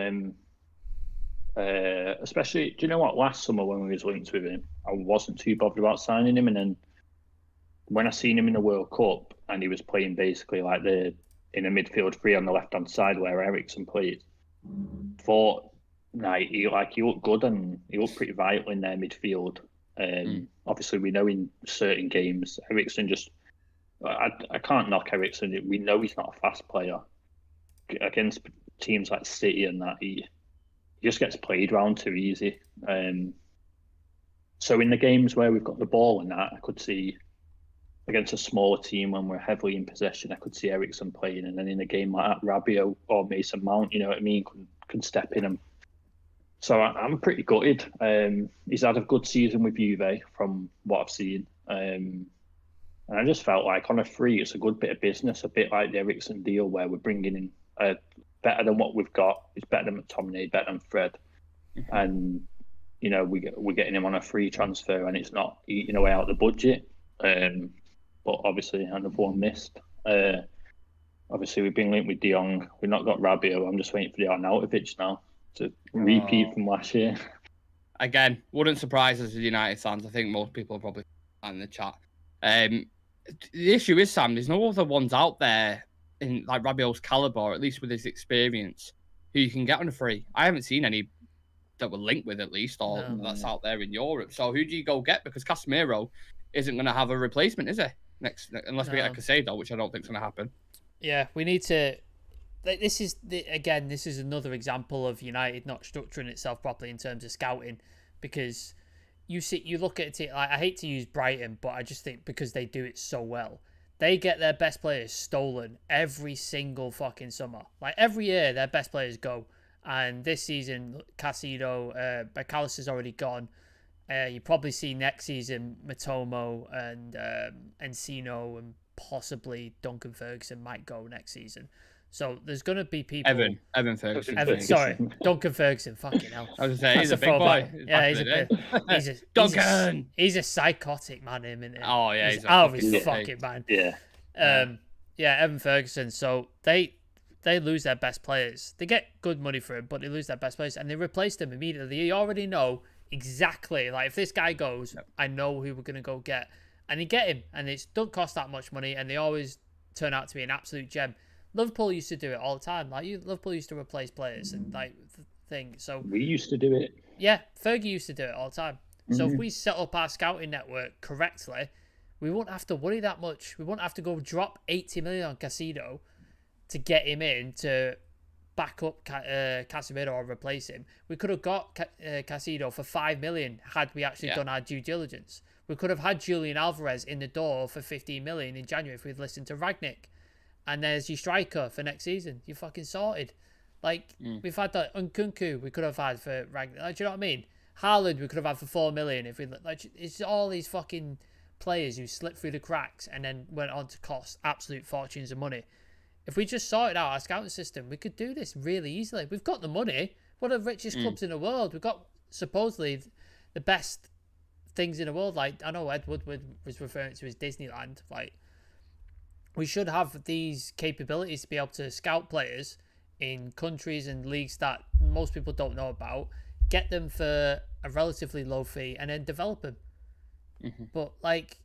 especially, do you know what, last summer when we was linked with him, I wasn't too bothered about signing him, and then when I seen him in the World Cup and he was playing basically like in a midfield three on the left-hand side where Eriksen played, thought, he looked good and he looked pretty vital in their midfield. Obviously, we know in certain games, Eriksen just... I can't knock Eriksen. We know he's not a fast player. Against teams like City and that, he just gets played around too easy. So in the games where we've got the ball and that, I could see against a smaller team when we're heavily in possession, I could see Eriksen playing. And then in a game like that, Rabiot or Mason Mount, you know what I mean, can step in. So I'm pretty gutted. He's had a good season with Juve from what I've seen. And I just felt like on a free, it's a good bit of business, a bit like the Eriksen deal where we're bringing in better than what we've got. It's better than McTominay, better than Fred. Mm-hmm. And, you know, we're getting him on a free transfer and it's not eating away out the budget. But obviously, another one missed. Obviously, we've been linked with De Jong. We've not got Rabiot. I'm just waiting for the Arnautovic now to repeat from last year. Again, wouldn't surprise us as United fans. I think most people are probably in the chat. The issue is, Sam, there's no other ones out there in like Rabiot's caliber, at least with his experience, who you can get on a free. I haven't seen any that we're linked with, at least, or that's out there in Europe. So who do you go get? Because Casemiro isn't going to have a replacement, is he? Unless we get a Casado, which I don't think is going to happen. Yeah, we need to. This is another example of United not structuring itself properly in terms of scouting, because you look at it, like, I hate to use Brighton, but I just think because they do it so well, they get their best players stolen every single fucking summer. Like every year, their best players go, and this season, Casido, McAllister's already gone. You probably see next season Matomo and Encino and possibly Duncan Ferguson might go next season. So there's going to be people. Evan Ferguson. Sorry, Duncan Ferguson. Fucking hell. I was going to say, he's a big boy. Yeah, he's a big. Duncan. He's a psychotic man. Him, isn't he? Oh yeah, he's out of his fucking mind. Yeah. Yeah, Evan Ferguson. So they lose their best players. They get good money for him, but they lose their best players, and they replace them immediately. You already know exactly. Like if this guy goes, I know who we're gonna go get, and you get him, and it don't cost that much money, and they always turn out to be an absolute gem. Liverpool used to do it all the time. Like Liverpool used to replace players and like thing. So we used to do it. Yeah, Fergie used to do it all the time. So if we set up our scouting network correctly, we won't have to worry that much. We won't have to go drop 80 million on Casido to get him in to back up Casemiro or replace him. We could have got Casido for 5 million had we actually done our due diligence. We could have had Julian Alvarez in the door for 15 million in January if we'd listened to Ragnick. And there's your striker for next season. You're fucking sorted. Like, we've had that Nkunku we could have had for Ragnick. Like, do you know what I mean? Haaland we could have had for 4 million if we like. It's all these fucking players who slipped through the cracks and then went on to cost absolute fortunes of money. If we just sorted out our scouting system, we could do this really easily. We've got the money. One of the richest clubs in the world. We've got supposedly the best things in the world. Like, I know Ed Woodward was referring to as Disneyland. Like, we should have these capabilities to be able to scout players in countries and leagues that most people don't know about, get them for a relatively low fee, and then develop them. But, like,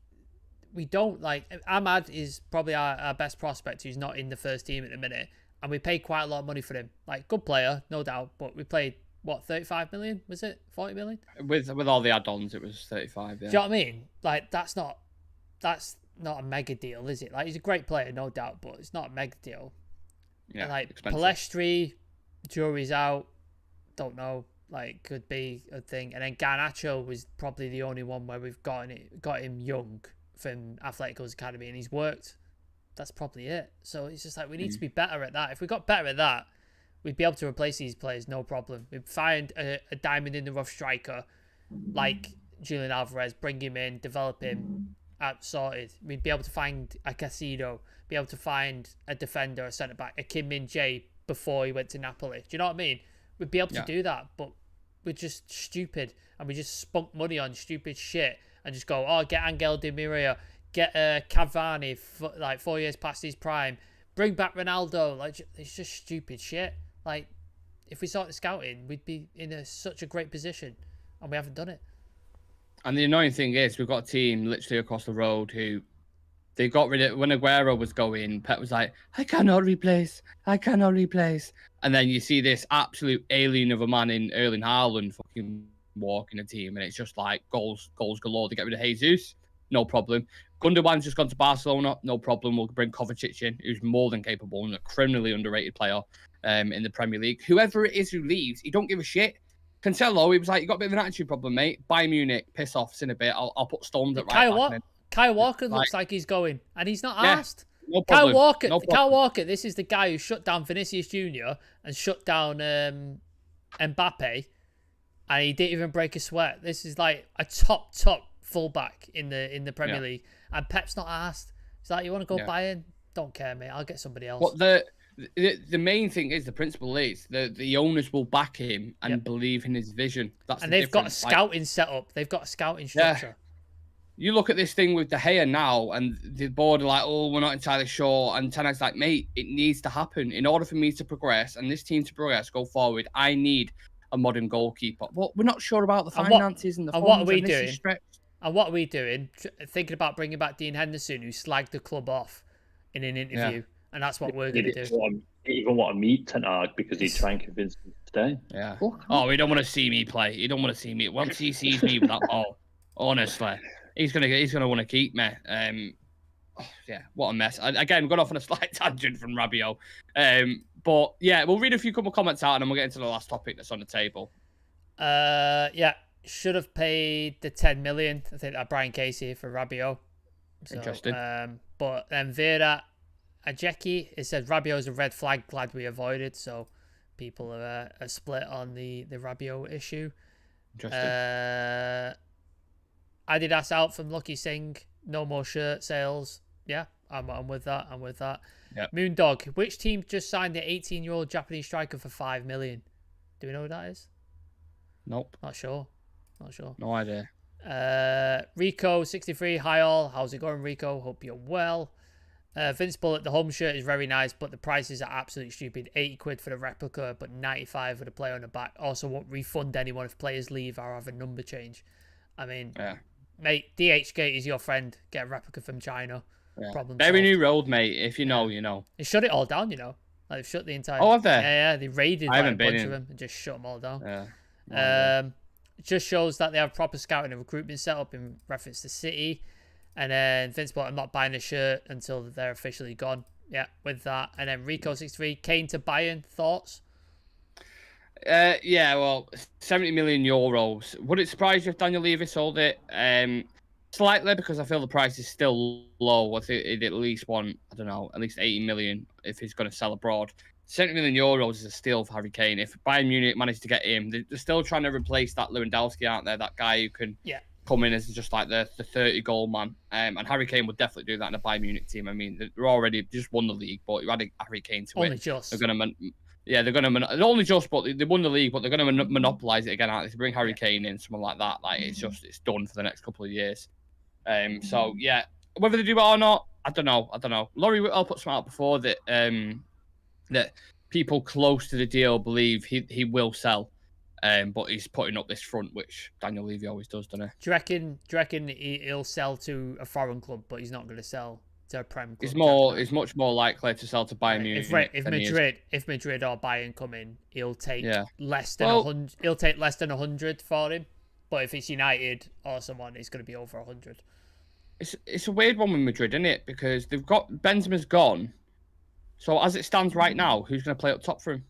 we don't. Like, Ahmad is probably our best prospect who's not in the first team at the minute, and we paid quite a lot of money for him. Like, good player, no doubt, but we paid, what, 35 million? Was it 40 million? With all the add-ons, it was 35, yeah. Do you know what I mean? Like, that's not a mega deal, is it? Like, he's a great player, no doubt, but it's not a mega deal. Yeah, and like expensive. Palestri, jury's out. Don't know. Like, could be a thing. And then Garnacho was probably the only one where we've got him young from Atletico's academy, and he's worked. That's probably it. So it's just like we need to be better at that. If we got better at that, we'd be able to replace these players, no problem. We'd find a diamond in the rough striker like Julian Alvarez, bring him in, develop him. Sorted. We'd be able to find a Casido, be able to find a defender, a centre back, a Kim Min Jae before he went to Napoli. Do you know what I mean? We'd be able to do that, but we're just stupid and we just spunk money on stupid shit and just go, oh, get Angel Di Maria, get Cavani, like 4 years past his prime, bring back Ronaldo. Like, it's just stupid shit. Like, if we started scouting, we'd be in such a great position, and we haven't done it. And the annoying thing is, we've got a team literally across the road who they got rid of when Aguero was going. Pep was like, I cannot replace. And then you see this absolute alien of a man in Erling Haaland fucking walking a team, and it's just like goals galore. They get rid of Jesus, no problem. Gundogan's just gone to Barcelona, no problem. We'll bring Kovacic in, who's more than capable and a criminally underrated player in the Premier League. Whoever it is who leaves, you don't give a shit. Cancelo, he was like, you got a bit of an attitude problem, mate. Bayern Munich, piss off, sin a bit. I'll put Stones at right back. Kyle Walker looks like he's going, and he's not asked. No problem. Kyle Walker, this is the guy who shut down Vinicius Jr. and shut down Mbappe, and he didn't even break a sweat. This is like a top fullback in the Premier League, and Pep's not asked. He's like, you want to go Bayern? Don't care, mate. I'll get somebody else. What the main thing is, the principle is the owners will back him and believe in his vision. They've got a scouting setup. They've got a scouting structure. Yeah. You look at this thing with De Gea now, and the board are like, oh, we're not entirely sure. And Ten Hag's like, mate, it needs to happen. In order for me to progress and this team to progress, go forward, I need a modern goalkeeper. Well, we're not sure about the finances and the funds. What are we doing? And what are we doing? Thinking about bringing back Dean Henderson, who slagged the club off in an interview. And that's what we're going to do. I even want to meet Ten Hag because he's trying to convince me to stay. Yeah. Oh, he don't want to see me play. He don't want to see me. Once he sees me with that ball, honestly, he's gonna want to keep me. Yeah, what a mess. Again, we got off on a slight tangent from Rabiot. But yeah, we'll read a few couple comments out and then we'll get into the last topic that's on the table. Yeah, should have paid the 10 million. I think that Brian Casey for Rabiot. So, interesting. But then Vera Ajeki, it said Rabiot's a red flag. Glad we avoided. So people are split on the Rabiot issue. Interesting. Adidas out from Lucky Singh. No more shirt sales. Yeah, I'm with that. I'm with that. Yep. Moondog, which team just signed the 18-year-old Japanese striker for 5 million? Do we know who that is? Nope. Not sure. No idea. Rico 63. Hi all. How's it going, Rico? Hope you're well. Vince Bullet, the home shirt is very nice, but the prices are absolutely stupid. 80 quid for the replica, but 95 for the player on the back. Also won't refund anyone if players leave or have a number change. I mean, mate, DHgate is your friend. Get a replica from China. Yeah. Problem Very solved. new road, mate. If you know, you know. They shut it all down, you know. Like, they've shut the entire... Oh, have they? Yeah, they raided I like, a haven't been bunch in. of them and just shut them all down. Yeah. It just shows that they have proper scouting and recruitment set up in reference to City. And then Vince Bullet, I'm not buying a shirt until they're officially gone. Yeah, with that. And then Rico63, Kane to Bayern, thoughts? Yeah, well, 70 million euros. Would it surprise you if Daniel Levy sold it? Slightly, because I feel the price is still low. I think he'd at least want, I don't know, at least 80 million if he's going to sell abroad. 70 million euros is a steal for Harry Kane. If Bayern Munich managed to get him, they're still trying to replace that Lewandowski, aren't they? That guy who can come in as just like the 30-goal man. And Harry Kane would definitely do that in a Bayern Munich team. I mean, they're already just won the league, but you added Harry Kane to Only it. just. They're going to... Yeah, they're going to only just, but they won the league, but they're going to monopolize it again. Aren't they? To bring Harry Kane in, someone like that, like it's done for the next couple of years. So yeah, whether they do it or not, I don't know. Laurie Whittle put something out before that that people close to the deal believe he will sell, but he's putting up this front, which Daniel Levy always does, doesn't he? Do you reckon he'll sell to a foreign club, but he's not going to sell to a Prem club? He's much more likely to sell to Bayern Munich. If Madrid or Bayern come in, he'll take less than 100. He'll take less than 100 for him. But if it's United or someone, it's going to be over 100. It's a weird one with Madrid, isn't it? Because they've got Benzema's gone. So as it stands right now, who's going to play up top for him?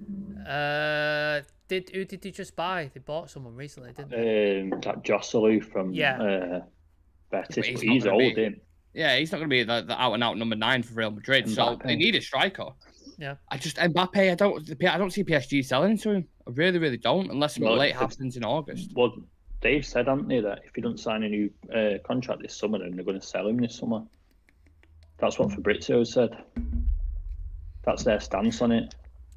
Who did they just buy? They bought someone recently, didn't they? That Joselu from Betis. He's old, him. Yeah, he's not going to be the out-and-out number 9 for Real Madrid. Mbappe. So they need a striker. Yeah. Mbappe, I don't see PSG selling to him. I really, really don't, unless something late happens in August. Well, they've said, haven't they, that if he doesn't sign a new contract this summer, then they're going to sell him this summer. That's what Fabrizio said. That's their stance on it.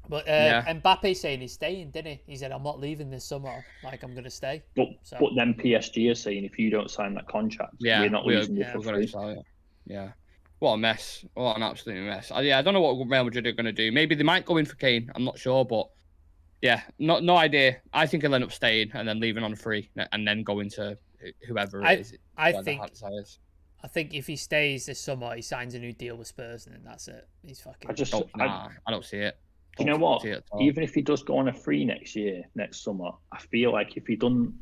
But Mbappe saying he's staying, didn't he? He said, I'm not leaving this summer. Like, I'm going to stay. But then PSG are saying, if you don't sign that contract, we're not losing you for free. Yeah. What a mess. What an absolute mess. I don't know what Real Madrid are going to do. Maybe they might go in for Kane. I'm not sure, but yeah, no idea. I think he'll end up staying and then leaving on free and then going to whoever it is. I think if he stays this summer, he signs a new deal with Spurs and then that's it. He's fucking... I don't see it. You know what? Even if he does go on a free next summer, I feel like if he doesn't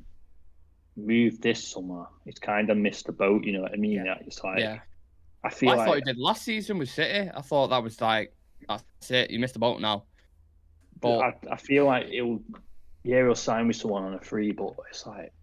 move this summer, he's kind of missed the boat. You know what I mean? Yeah. It's like, I thought he did last season with City. I thought that was like, that's it. You missed the boat now. But I feel like he'll sign with someone on a free, but it's like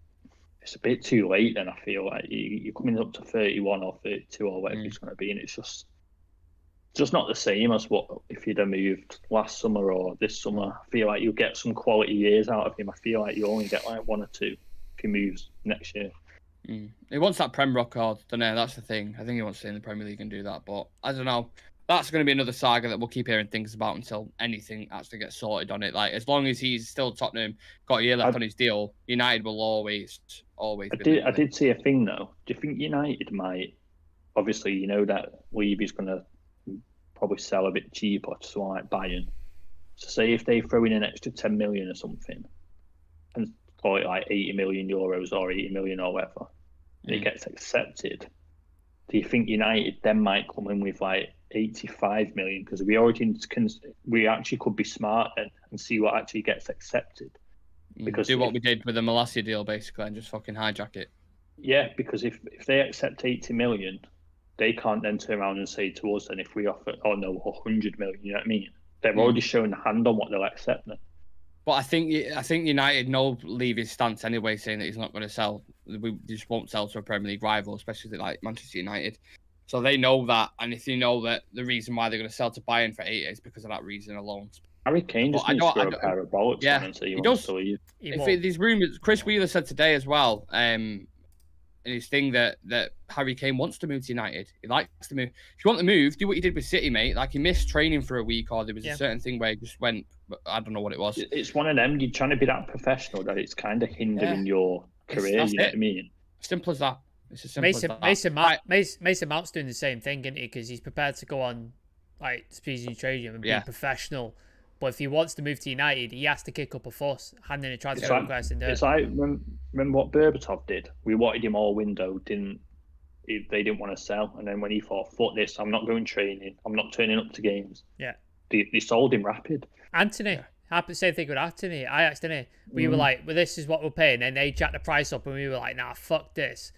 it's a bit too late. Then I feel like you're coming up to 31 or 32 or whatever it's going to be, and it's just not the same as what if he'd have moved last summer or this summer. I feel like you'll get some quality years out of him. I feel like you only get like 1 or 2 if he moves next year. He wants that Prem record, don't know. That's the thing. I think he wants to stay in the Premier League and do that, but I don't know. That's going to be another saga that we'll keep hearing things about until anything actually gets sorted on it. Like, as long as he's still Tottenham, got a year left on his deal, United will always be. I did see a thing though. Do you think United might? Obviously, you know that Levy's going to probably sell a bit cheaper to someone like Bayern. So say if they throw in an extra 10 million or something, and call it like 80 million euros or 80 million or whatever, and it gets accepted. Do you think United then might come in with like 85 million? Because we actually could be smart and see what actually gets accepted. Because do what we did with the Malacia deal basically and just fucking hijack it. Yeah, because if they accept 80 million, they can't then turn around and say to us, and if we offer 100 million, you know what I mean? They've already shown the hand on what they'll accept then. But I think United know Levy's stance anyway, saying that he's not going to sell. We just won't sell to a Premier League rival, especially like Manchester United. So they know that, and if they know that the reason why they're going to sell to Bayern for 80 is because of that reason alone. Harry Kane just needs to throw a pair of bollocks and say he wants to leave. These rumours, Chris Wheeler said today as well, in in his thing that Harry Kane wants to move to United. He likes to move. If you want to move, do what you did with City, mate. Like, he missed training for a week, or there was a certain thing where he just went. I don't know what it was. It's one of them. You're trying to be that professional that it's kind of hindering your career. You know what I mean? Simple as that. It's as simple as that. Mason Mount's doing the same thing, isn't he? Because he's prepared to go on like speedy training and be professional. But if he wants to move to United, he has to kick up a fuss, handing a transfer request in there. It's like remember what Berbatov did. We wanted him all window. They didn't want to sell, and then when he thought, "Fuck this! I'm not going training. I'm not turning up to games." Yeah, they sold him rapid. Anthony. Happened same thing with Anthony. Ajax, didn't it? We were like, well, this is what we're paying. And they jacked the price up and we were like, nah, fuck this.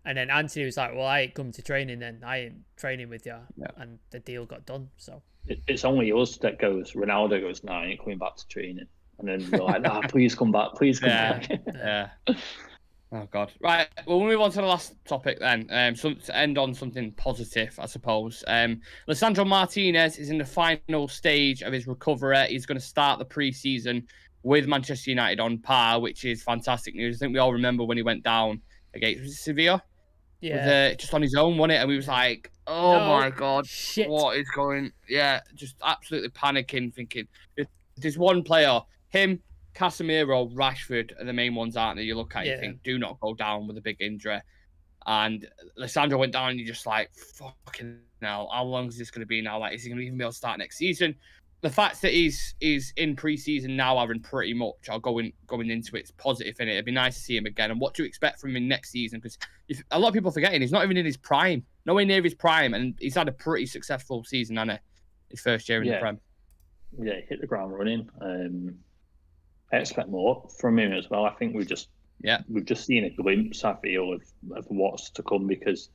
And then Anthony was like, well, I ain't come to training then. I ain't training with you. Yeah. And the deal got done. So it's only us that goes, Ronaldo goes, nah, I ain't coming back to training. And then we're like, nah, please come back. Please come back. Yeah. Oh, God. Right. Well, we'll move on to the last topic then. So to end on something positive, I suppose. Lisandro Martinez is in the final stage of his recovery. He's going to start the pre-season with Manchester United on par, which is fantastic news. I think we all remember when he went down against Sevilla. Yeah. With, just on his own, wasn't it? And we was like, oh, my God. Shit. What is going... Yeah, just absolutely panicking, thinking, if there's one player, him... Casemiro, Rashford are the main ones, aren't they? You look at it, you think, do not go down with a big injury. And Lisandro went down, and you're just like, fucking hell, how long is this going to be now? Like, is he going to even be able to start next season? The fact that he's in pre-season now, having pretty much, or going into it's positive in it. It'd be nice to see him again. And what do you expect from him next season? Because a lot of people are forgetting he's not even in his prime, nowhere near his prime, and he's had a pretty successful season, hasn't he? His first year in the Prem. Yeah, he hit the ground running. I expect more from him as well. I think we've just seen a glimpse, I feel, of what's to come because,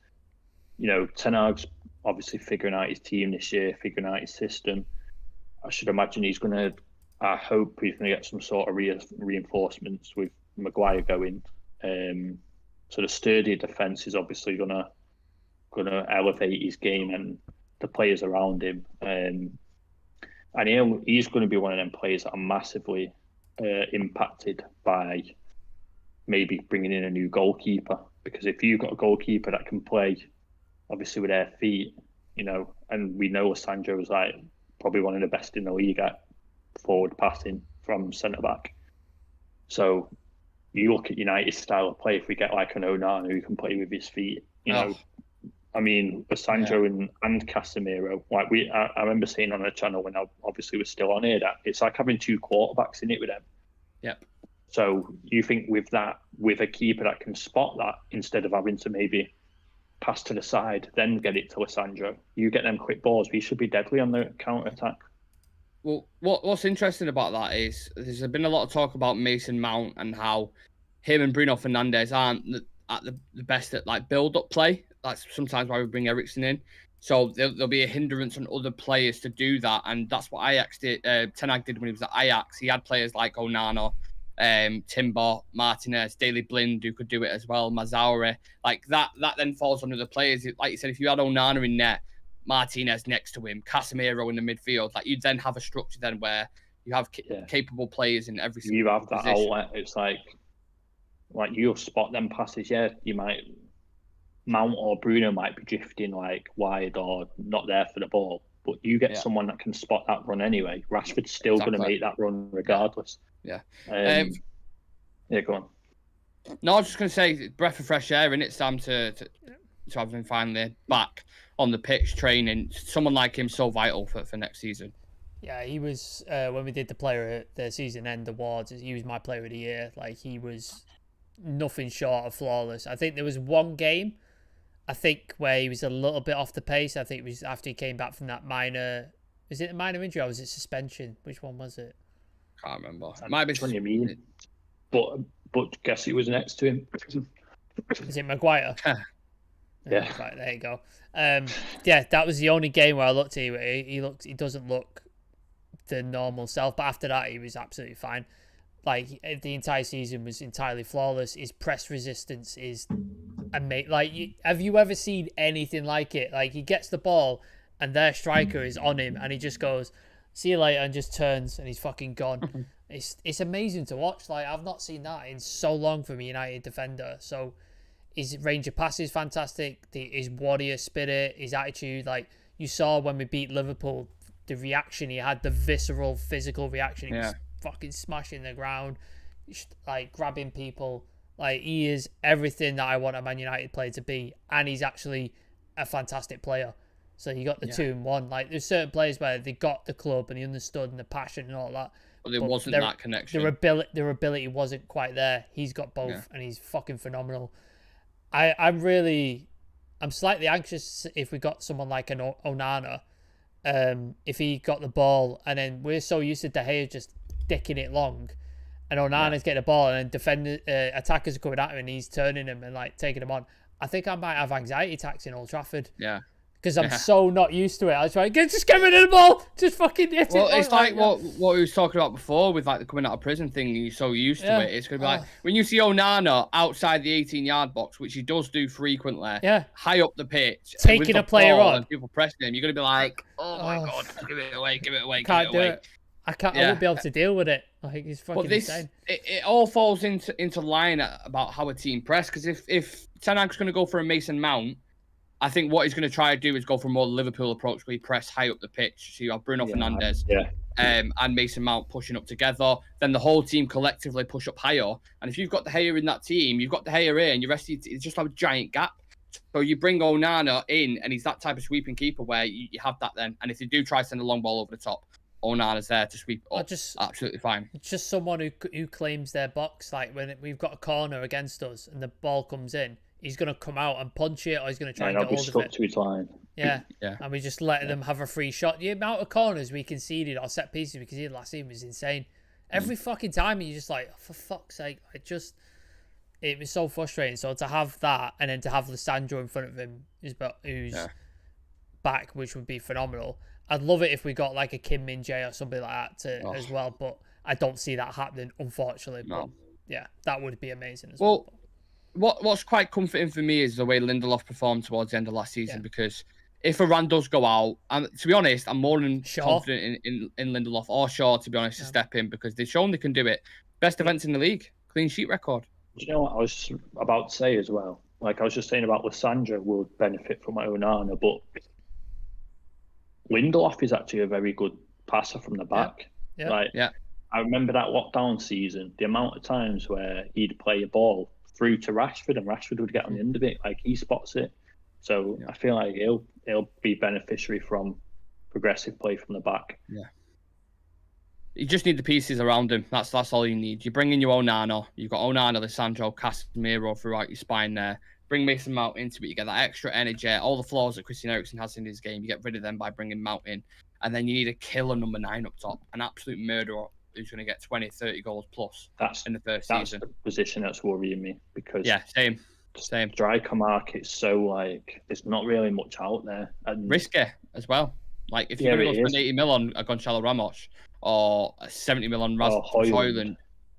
you know, Ten Hag's obviously figuring out his team this year, figuring out his system. I should imagine I hope he's going to get some sort of reinforcements with Maguire going. So the sturdy defence is obviously going to elevate his game and the players around him. And he's going to be one of them players that are massively impacted by maybe bringing in a new goalkeeper, because if you've got a goalkeeper that can play obviously with their feet, you know, and we know Lisandro is like probably one of the best in the league at forward passing from centre back. So you look at United's style of play, if we get like an Onana who can play with his feet, you know, I mean, Lisandro and Casemiro, like I remember seeing on the channel when I obviously was still on here that it's like having two quarterbacks in it with them. Yep. So you think with a keeper that can spot that instead of having to maybe pass to the side, then get it to Lisandro, you get them quick balls. We should be deadly on the counter attack. Well, what's interesting about that is there's been a lot of talk about Mason Mount and how him and Bruno Fernandes aren't at the best at like build-up play. That's sometimes why we bring Eriksen in. So there'll be a hindrance on other players to do that. And that's what Ajax did. Ten Hag did when he was at Ajax. He had players like Onana, Timber, Martinez, Daley Blind, who could do it as well, Mazauri. Like that then falls on other players. Like you said, if you had Onana in net, Martinez next to him, Casemiro in the midfield, like you'd then have a structure then where you have capable players in every single You have that position. outlet. It's like you'll spot them passes. Yeah, you might... Mount or Bruno might be drifting like wide or not there for the ball, but you get someone that can spot that run anyway. Rashford's still going to make that run regardless. Yeah. Go on. No, I was just going to say, breath of fresh air, and it's time to have him finally back on the pitch training. Someone like him so vital for next season. Yeah, he was when we did the season end awards. He was my player of the year. Like, he was nothing short of flawless. I think there was one game, where he was a little bit off the pace. I think it was after he came back from that minor... Was it a minor injury or was it suspension? Which one was it? Can't remember. It might be... What do you mean? But guess who was next to him? Is it Maguire? Yeah. Right, there you go. That was the only game where I looked at him. He doesn't look the normal self, but after that he was absolutely fine. Like, the entire season was entirely flawless. His press resistance is amazing. Like, have you ever seen anything like it? Like, he gets the ball and their striker is on him and he just goes, see you later, and just turns and he's fucking gone. It's amazing to watch. Like, I've not seen that in so long from a United defender. So his range of passes is fantastic. His warrior spirit, his attitude. Like you saw when we beat Liverpool, the reaction he had, the visceral, physical reaction. He was fucking smashing the ground, like grabbing people. Like he is everything that I want a Man United player to be, and he's actually a fantastic player. So you got the 2 in 1. Like there's certain players where they got the club and he understood and the passion and all that. But there wasn't that connection. Their ability wasn't quite there. He's got both, and he's fucking phenomenal. I'm slightly anxious if we got someone like an Onana, if he got the ball, and then we're so used to De Gea just dicking it long, and Onana's getting the ball, and then attackers are coming at him, and he's turning him and like taking him on. I think I might have anxiety attacks in Old Trafford. Yeah. Because I'm so not used to it. I was like, just get rid of the ball. Just fucking hit it. Well, it's like what we was talking about before with like the coming out of prison thing. You're so used to it. It's going to be like when you see Onana outside the 18-yard box, which he does do frequently, high up the pitch. Taking a player on. And people pressing him. You're going to be like, oh my God, give it away, give it away, can't give it away. Do it. I can't. I won't be able to deal with it. Like it's fucking insane. It all falls into line about how a team press. Because if Ten Hag's going to go for a Mason Mount, I think what he's going to try to do is go for a more Liverpool approach where he press high up the pitch. So you have Bruno Fernandes and Mason Mount pushing up together. Then the whole team collectively push up higher. And if you've got De Gea in that team, you've got De Gea in, and your rest of it's just like a giant gap. So you bring Onana in, and he's that type of sweeping keeper where you have that then. And if you do try to send a long ball over the top, Onana's there to sweep up. Absolutely fine. It's just someone who claims their box. Like when we've got a corner against us and the ball comes in, he's going to come out and punch it, or he's going to try and get hold of it. To his line. Yeah. And we just let them have a free shot. The amount of corners we conceded or set pieces we conceded last season was insane. Every fucking time you're just like, for fuck's sake, it was so frustrating. So to have that and then to have Lisandro in front of him who's back, which would be phenomenal. I'd love it if we got like a Kim Min-jae or something like that as well, but I don't see that happening, unfortunately. No. But yeah, that would be amazing as well. What's quite comforting for me is the way Lindelof performed towards the end of last season, because if Varane does go out, and to be honest, I'm more than confident in Lindelof or Shaw, to be honest, to step in, because they've shown they can do it. Best defence in the league, clean sheet record. Do you know what I was about to say as well? Like I was just saying about Lisandro would benefit from Onana, but Lindelof is actually a very good passer from the back. I remember that lockdown season, the amount of times where he'd play a ball through to Rashford, and Rashford would get on the end of it. Like he spots it, so I feel like he'll be beneficiary from progressive play from the back. Yeah, you just need the pieces around him. That's all you need. You bring in your Onana. You've got Onana, Lisandro, Casemiro throughout your spine there. Bring Mason Mount into it. You get that extra energy. All the flaws that Christian Eriksen has in his game, you get rid of them by bringing Mount in, and then you need a killer number 9 up top, an absolute murderer who's going to get 20, 30 goals plus in the first season. That's the position that's worrying me, because same. Striker market is so like there's not really much out there. And risky as well. Like if you're going to go spend 80 mil on a Gonçalo Ramos or 70 mil on Højlund,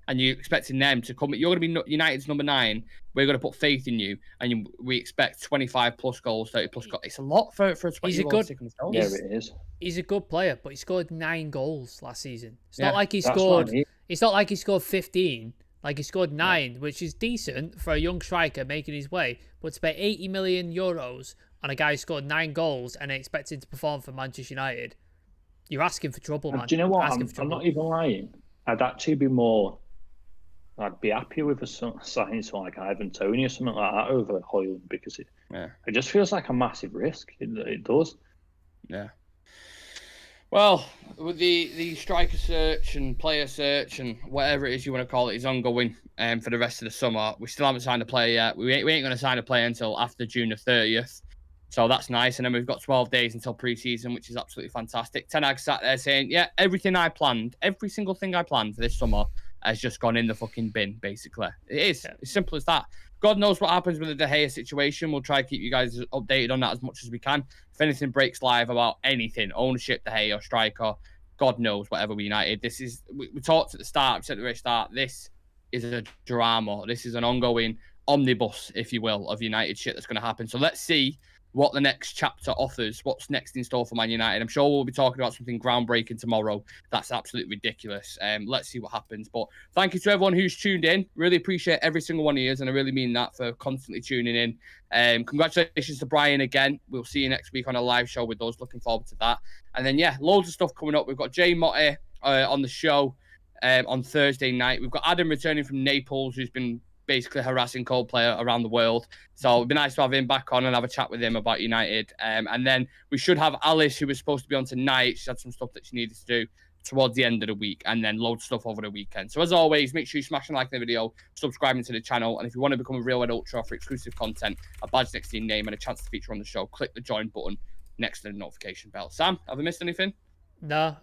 and you're expecting them to come, you're going to be United's number 9. We're going to put faith in you, and we expect 25 plus goals, 30 plus goals. It's a lot for a 20-year-old. It is. He's a good player, but he scored 9 goals last season. It's not like he scored. It's not like he scored 15. Like he scored 9, which is decent for a young striker making his way. But to pay 80 million euros on a guy who scored 9 goals and expect him to perform for Manchester United, you're asking for trouble, man. Do you know what? I'm not even lying. I'd be happier with a signing someone like Ivan Toney or something like that over Højlund, because it just feels like a massive risk. It does. Yeah. Well, with the striker search and player search and whatever it is you want to call it is ongoing for the rest of the summer. We still haven't signed a player yet. We ain't going to sign a player until after June the 30th. So that's nice. And then we've got 12 days until pre-season, which is absolutely fantastic. Ten Hag sat there saying, everything I planned, every single thing I planned for this summer has just gone in the fucking bin, basically. It is. As simple as that. God knows what happens with the De Gea situation. We'll try to keep you guys updated on that as much as we can. If anything breaks live about anything, ownership, De Gea, striker, God knows, whatever we United. This is, we talked at the start, we said at the very start, this is a drama. This is an ongoing omnibus, if you will, of United shit that's going to happen. So let's see what the next chapter offers, what's next in store for Man United. I'm sure we'll be talking about something groundbreaking tomorrow. That's absolutely ridiculous. Let's see what happens. But thank you to everyone who's tuned in. Really appreciate every single one of you, and I really mean that, for constantly tuning in. Congratulations to Brian again. We'll see you next week on a live show with us. Looking forward to that. And then, yeah, loads of stuff coming up. We've got Jay Motti on the show on Thursday night. We've got Adam returning from Naples, who's been basically harassing Coldplay around the world. So it'd be nice to have him back on and have a chat with him about United. And then we should have Alice, who was supposed to be on tonight. She had some stuff that she needed to do towards the end of the week, and then loads of stuff over the weekend. So as always, make sure you smash and like the video, subscribing to the channel, and if you want to become a Real Red Ultra for exclusive content, a badge next to your name, and a chance to feature on the show, click the join button next to the notification bell. Sam, have I missed anything? No.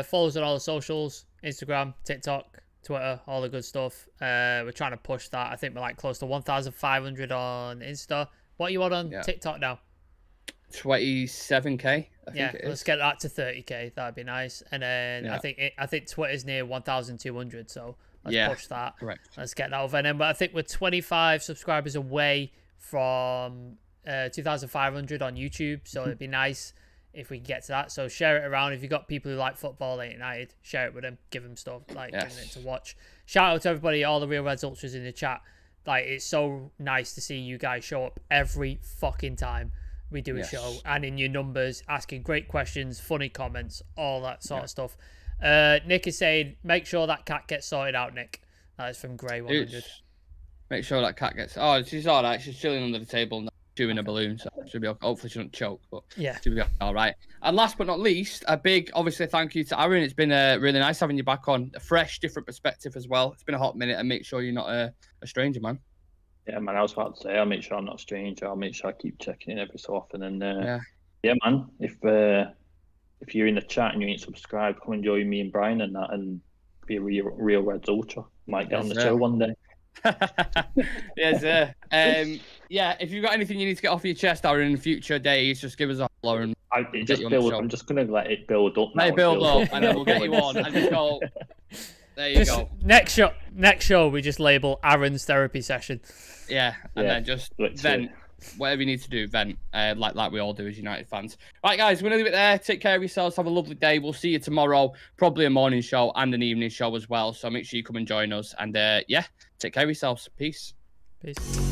Follow us on all the socials: Instagram, TikTok, Twitter, all the good stuff. We're trying to push that. I think we're like close to 1,500 on Insta. What are you on TikTok now? 27k. I think it is. Let's get that to 30k. That'd be nice. And then I think Twitter's near 1,200. So let's push that. Correct. Let's get that over. And then, but I think we're 25 subscribers away from 2,500 on YouTube. So it'd be nice if we can get to that. So share it around. If you've got people who like football at United, share it with them. Give them stuff, like giving it to watch. Shout out to everybody, all the Real Reds Ultras in the chat. Like, it's so nice to see you guys show up every fucking time we do a show, and in your numbers, asking great questions, funny comments, all that sort of stuff. Nick is saying, make sure that cat gets sorted out, Nick. That is from Grey 100. Make sure that cat gets... Oh, she's all right. She's chilling under the table now, chewing a balloon, so she'll be okay. Hopefully she doesn't choke, but she'll be all right. And last but not least, a big, obviously, thank you to Aaron. It's been really nice having you back on. A fresh, different perspective as well. It's been a hot minute, and make sure you're not a stranger, man. Yeah, man, I was about to say, I'll make sure I'm not a stranger. I'll make sure I keep checking in every so often. And yeah, man, if you're in the chat and you ain't subscribed, come and join me and Brian and that, and be a real Reds Ultra. Might get on the show one day. Yes, sir. Yeah, if you've got anything you need to get off your chest, Aaron, in future days, just give us a holler and I'm just going to let it build up now. Let it build up, and then we'll get you on. And just go... There you go. Next show, we just label Aaron's therapy session. Yeah, and then just vent. Whatever you need to do, vent. Like we all do as United fans. Right, guys, we're going to leave it there. Take care of yourselves. Have a lovely day. We'll see you tomorrow. Probably a morning show and an evening show as well. So make sure you come and join us. And, take care of yourselves. Peace. Peace.